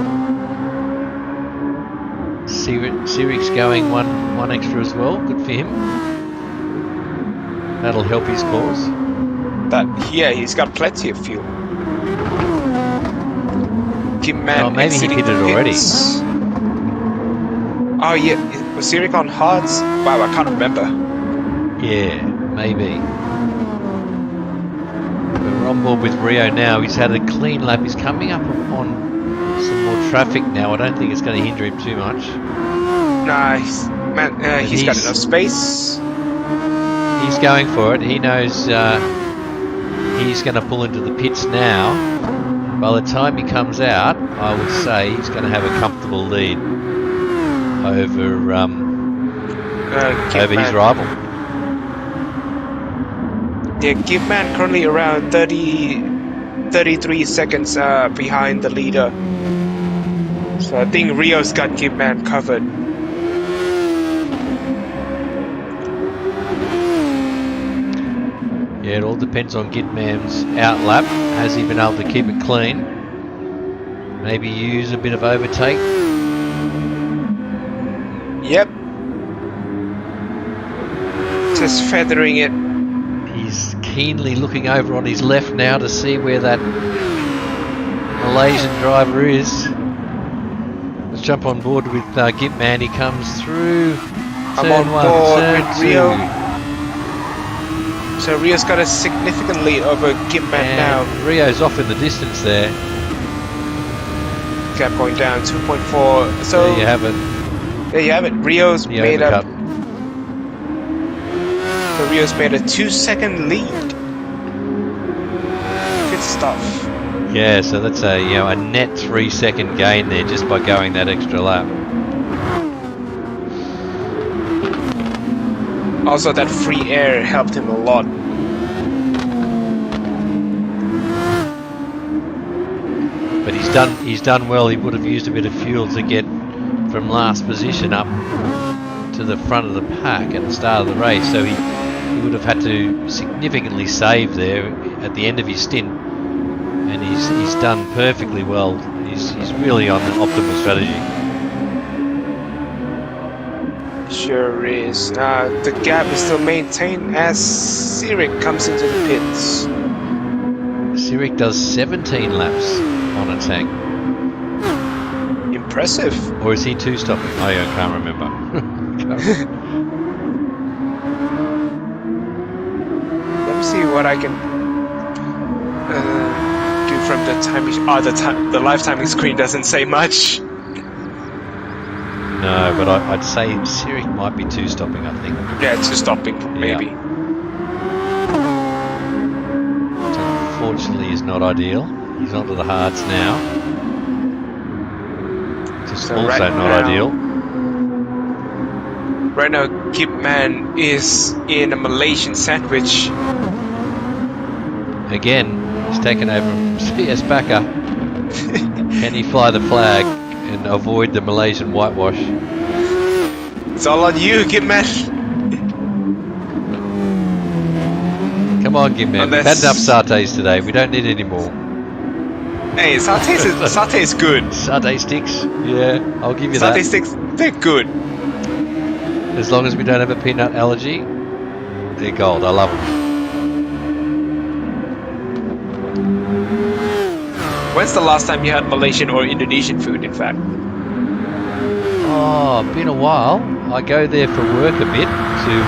S2: Sirik's going one extra as well. Good for him. That'll help his cause.
S1: Yeah, he's got plenty of fuel. Gipman.
S2: Oh, maybe he pitted already.
S1: Oh yeah, was Sirik on hards? Wow, I can't remember.
S2: Yeah, maybe. We're on board with Rio now. He's had a clean lap. He's coming up on some more traffic now. I don't think it's going to hinder him too much.
S1: Nice. Man, he's got enough space.
S2: He's going for it. He knows he's going to pull into the pits now. by the time he comes out, I would say he's going to have a comfortable lead over his rival.
S1: Yeah, Gipman currently around 33 seconds behind the leader. So I think Rio's got Gipman covered.
S2: Yeah, it all depends on Gitman's outlap. Has he been able to keep it clean? Maybe use a bit of overtake.
S1: Yep. Just feathering it.
S2: He's keenly looking over on his left now to see where that Malaysian driver is. Let's jump on board with Gipman. He comes through.
S1: I'm on board with Rio. So Rio's got a significant lead over Gipman now.
S2: Rio's off in the distance there.
S1: Gap going down 2.4. So
S2: there you have it.
S1: There you have it. Rio's
S2: The
S1: made
S2: overcut.
S1: So Rio's made a 2-second lead. Good stuff.
S2: Yeah, so that's a net 3-second gain there just by going that extra lap.
S1: Also, that free air helped him a lot.
S2: But he's done well. He would have used a bit of fuel to get from last position up to the front of the pack at the start of the race. So he would have had to significantly save there at the end of his stint. And he's done perfectly well. He's really on the optimal strategy.
S1: Sure is. The gap is still maintained as Sirik comes into the pits.
S2: Sirik does 17 laps on a tank.
S1: Impressive.
S2: Or is he two-stopping? Oh yeah, I can't remember.
S1: Let me see what I can do from the timing. The live timing screen doesn't say much.
S2: No, but I'd say Sirik might be two-stopping, I think.
S1: Yeah, two-stopping, maybe.
S2: Yeah. Which unfortunately is not ideal. He's onto the hards now. Just
S1: So
S2: also
S1: right
S2: not
S1: now-
S2: ideal.
S1: Right now, Gipman is in a Malaysian sandwich.
S2: Again, he's taken over from CS Backer. Can he fly the flag and avoid the Malaysian whitewash?
S1: It's all on you, Gipman.
S2: Come on, Gipman. We've had enough satay today. We don't need any more.
S1: Hey, satay is good.
S2: Satay sticks? Yeah, I'll give you
S1: Satay
S2: that.
S1: sticks, they're good.
S2: As long as we don't have a peanut allergy, they're gold. I love them.
S1: When's the last time you had Malaysian or Indonesian food, in fact?
S2: Oh, been a while. I go there for work a bit to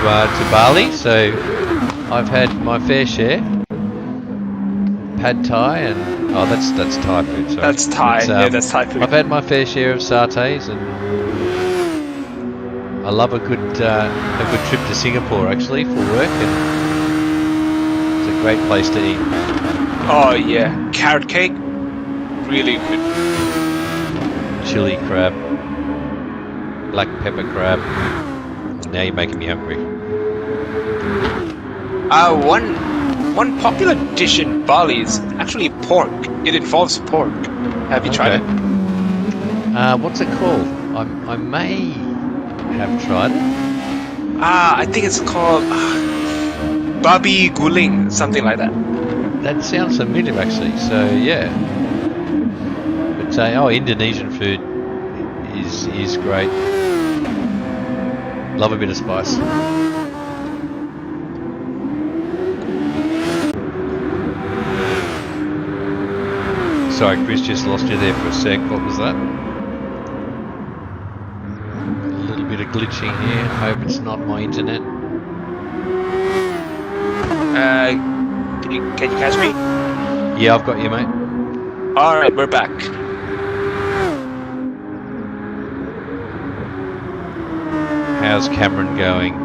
S2: Bali, so I've had my fair share. Pad Thai and that's Thai food. Sorry.
S1: That's Thai. Yeah, that's Thai food.
S2: I've had my fair share of satays, and I love a good trip to Singapore actually for work, and it's a great place to eat.
S1: Oh yeah, carrot cake, really good.
S2: Chili crab, black pepper crab. Now you're making me hungry.
S1: One popular dish in Bali is actually pork. It involves pork. Have you tried it?
S2: What's it called? I may have tried it.
S1: I think it's called babi guling, something like that.
S2: That sounds familiar actually. So yeah. But Indonesian food is great. Love a bit of spice. Sorry, Chris, just lost you there for a sec. What was that? A little bit of glitching here. Hope it's not my internet.
S1: Can you catch me?
S2: Yeah, I've got you, mate.
S1: Alright, we're back.
S2: How's Cameron going?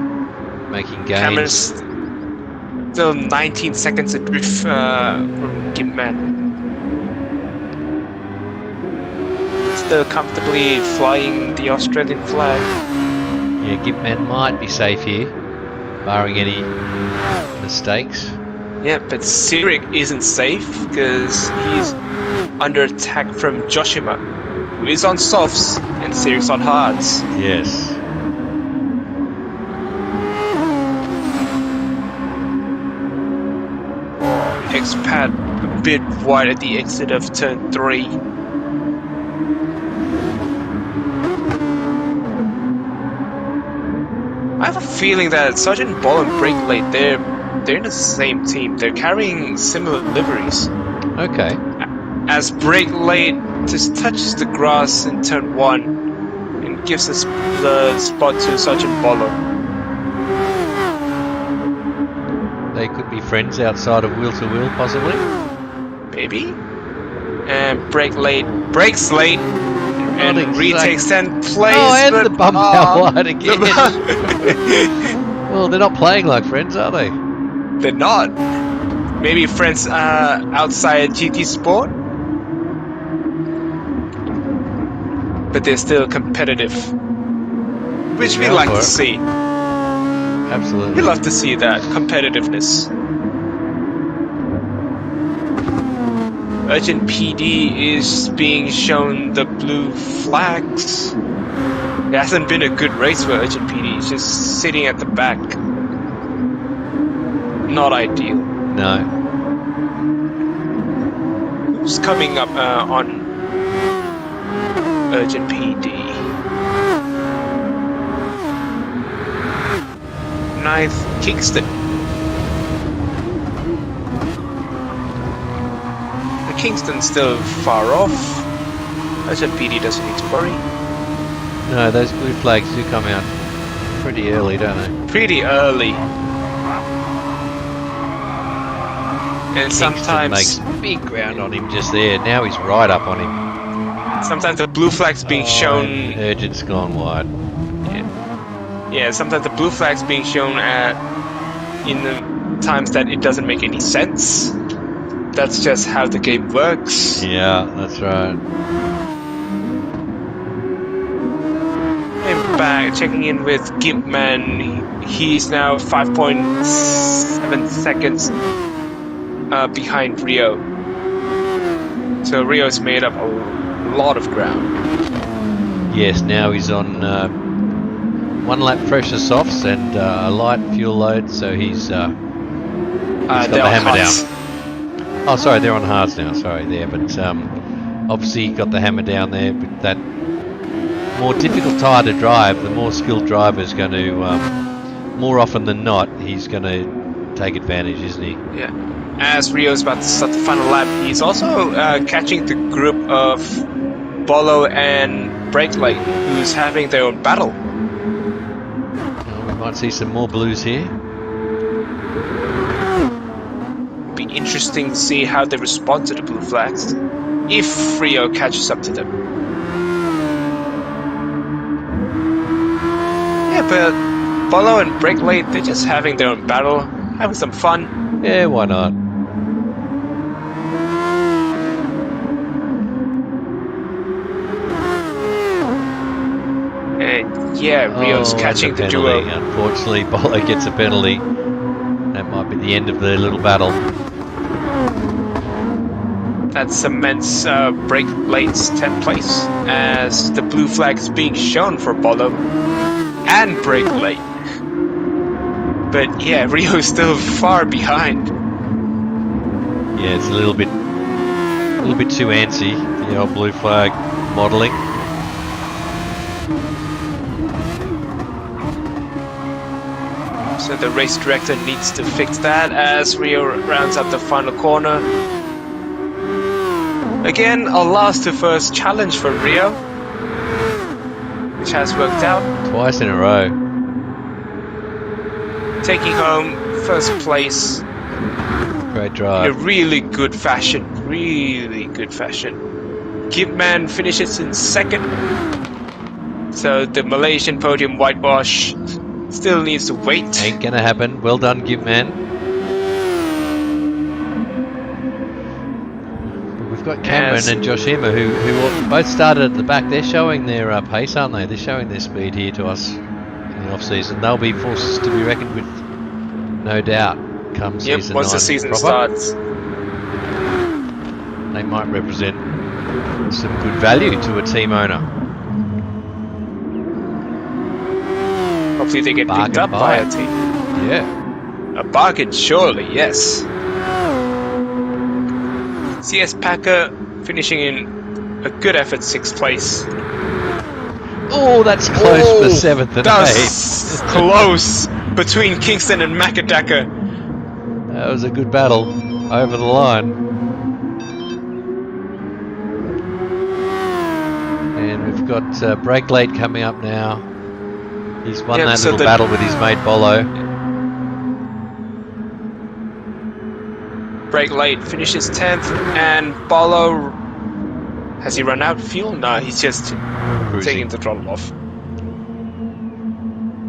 S2: Making gains?
S1: Cameron's still 19 seconds adrift from Gipman. still comfortably flying the Australian flag.
S2: Yeah, Gipman might be safe here, barring any mistakes.
S1: Yeah, but Sirik isn't safe because he's under attack from Joshima, who is on softs and Sirik's on hards.
S2: Yes.
S1: Expat a bit wide at the exit of turn 3. I have a feeling that Sergeant Ball and Breaklate, they're in the same team. They're carrying similar liveries.
S2: Okay.
S1: As Breaklate just touches the grass in turn 1 and gives us the spot to Sergeant Bolo.
S2: They could be friends outside of wheel to wheel, possibly.
S1: Maybe. And Breaklate breaks late and retakes 10 place.
S2: Oh, and
S1: but,
S2: the bump out wide again. Well, they're not playing like friends, are they?
S1: They're not. Maybe friends outside GT Sport. But they're still competitive. Which we like to see.
S2: Absolutely.
S1: We love to see that competitiveness. Urgent PD is being shown the blue flags. It hasn't been a good race for Urgent PD. It's just sitting at the back. Not ideal.
S2: No.
S1: Who's coming up on Urgent PD? 9th, Kingston. Kingston's still far off. Urgent PD doesn't need to worry.
S2: No, those blue flags do come out pretty early, don't they?
S1: Pretty early. And
S2: Kingston
S1: sometimes
S2: makes big ground on him just there. Now he's right up on him.
S1: sometimes the blue flag's being shown.
S2: Urgent's gone wide.
S1: Yeah, sometimes the blue flag's being shown in the times that it doesn't make any sense. That's just how the game works.
S2: Yeah, that's right.
S1: And back, checking in with Gimpman. He's now 5.7 seconds behind Rio. So Rio's made up a lot of ground.
S2: Yes, now he's on 1 lap pressure softs and a light fuel load, so he's got the hammer down. Oh, sorry, they're on hards now. Sorry, there, but obviously got the hammer down there. But that more difficult tyre to drive, the more skilled driver is going to, more often than not, he's going to take advantage, isn't he?
S1: Yeah. As Rio's about to start the final lap, he's also catching the group of Bolo and Breaklate, who's having their own battle.
S2: Well, we might see some more blues here.
S1: Be interesting to see how they respond to the blue flags if Rio catches up to them. Yeah, but Bolo and Breaklate, they're just having their own battle, having some fun.
S2: Yeah, why not?
S1: And yeah, Rio's catching the duo.
S2: Unfortunately, Bolo gets a penalty. That might be the end of their little battle.
S1: That cements Breaklate's 10th place as the blue flag is being shown for Bolo and Breaklate. But yeah, Rio's still far behind.
S2: Yeah, it's a little bit too antsy, the old blue flag modelling.
S1: So the race director needs to fix that as Rio rounds up the final corner. Again, a last to first challenge for Rio, which has worked out.
S2: Twice in a row.
S1: Taking home first place.
S2: Great drive.
S1: In a really good fashion. Really good fashion. Gipman finishes in second. So the Malaysian podium whitewash still needs to wait.
S2: Ain't gonna happen. Well done, Gipman. With we've got Cameron and Joshima who both started at the back. They're showing their pace, aren't they? They're showing their speed here to us in the off-season. They'll be forces to be reckoned with, no doubt, come season 9
S1: once the season
S2: proper.
S1: starts.
S2: They might represent some good value to a team owner.
S1: Hopefully they get picked up by a team.
S2: Yeah.
S1: A bargain, surely, yes. CS Packer finishing in a good effort, 6th place.
S2: Oh, that's close for 7th and 8th.
S1: That's close between Kingston and Makadaka.
S2: That was a good battle over the line. And we've got Break Late coming up now. He's won that little battle with his mate Bolo.
S1: Break Late finishes 10th, and Bolo, has he run out of fuel? No, he's just taking the throttle off.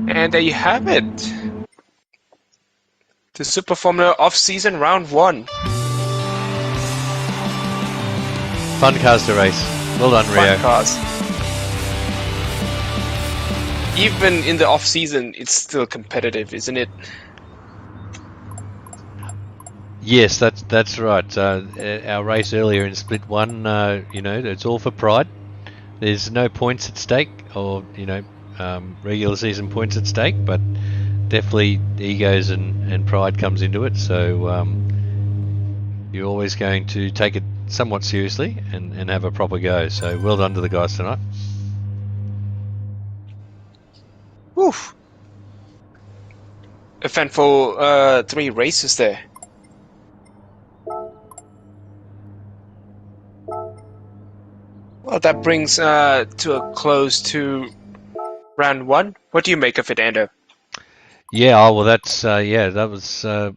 S1: And there you have it. The Super Formula Off-Season Round 1.
S2: Fun cars to race. Well done, Rio.
S1: Fun cars. Even in the off-season, it's still competitive, isn't it?
S2: Yes, that's right. Our race earlier in Split 1, it's all for pride. There's no points at stake, or regular season points at stake, but definitely egos and pride comes into it. So you're always going to take it somewhat seriously and have a proper go. So well done to the guys tonight.
S1: Woof. Eventful 3 races there. Well, that brings to a close to round 1. What do you make of it, Ando?
S2: Yeah, that was a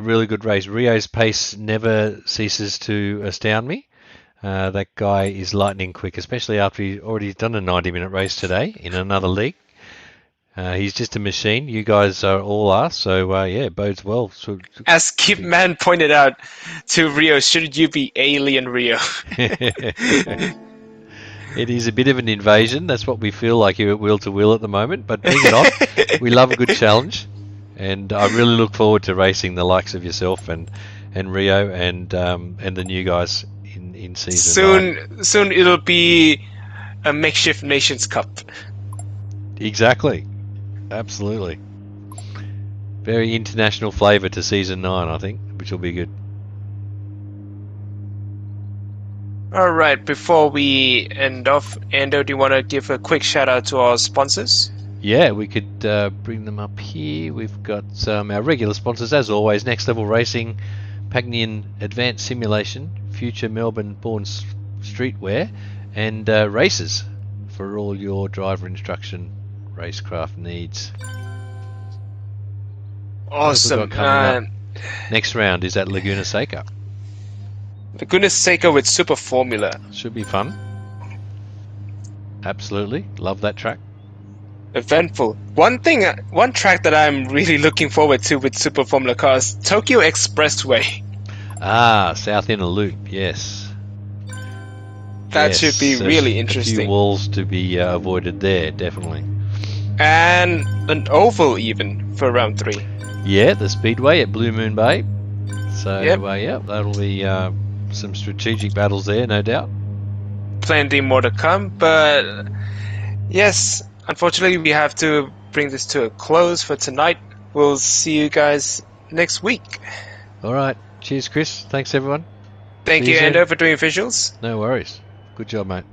S2: really good race. Rio's pace never ceases to astound me. That guy is lightning quick, especially after he's already done a 90-minute race today in another league. He's just a machine. You guys all are, so bodes well. So,
S1: as Kip Man pointed out to Rio, should you be Alien Rio?
S2: It is a bit of an invasion. That's what we feel like here at Wheel to Wheel at the moment, but bring it on. We love a good challenge, and I really look forward to racing the likes of yourself and Rio and the new guys in season 9.
S1: Soon it'll be a makeshift Nations Cup.
S2: Exactly. Absolutely. Very international flavour to season 9, I think, which will be good.
S1: Alright, before we end off, Ando, do you want to give a quick shout out to our sponsors?
S2: Yeah, we could bring them up here. We've got our regular sponsors, as always: Next Level Racing, Pagnian Advanced Simulation, Future Melbourne Born Streetwear, and Races for all your driver instruction racecraft needs.
S1: Awesome.
S2: Next round is at Laguna Seca.
S1: Laguna Seca with Super Formula.
S2: Should be fun. Absolutely. Love that track.
S1: Eventful. One track that I'm really looking forward to with Super Formula cars, Tokyo Expressway.
S2: Ah, South Inner Loop, yes.
S1: That should be really interesting.
S2: A few walls to be avoided there, definitely.
S1: And an oval even for round 3.
S2: Yeah, the Speedway at Blue Moon Bay. So,
S1: yep.
S2: That'll be some strategic battles there, no doubt.
S1: Plenty more to come, but yes, unfortunately we have to bring this to a close for tonight. We'll see you guys next week.
S2: All right. Cheers, Chris. Thanks, everyone.
S1: Thank you, Ando, for doing visuals.
S2: No worries. Good job, mate.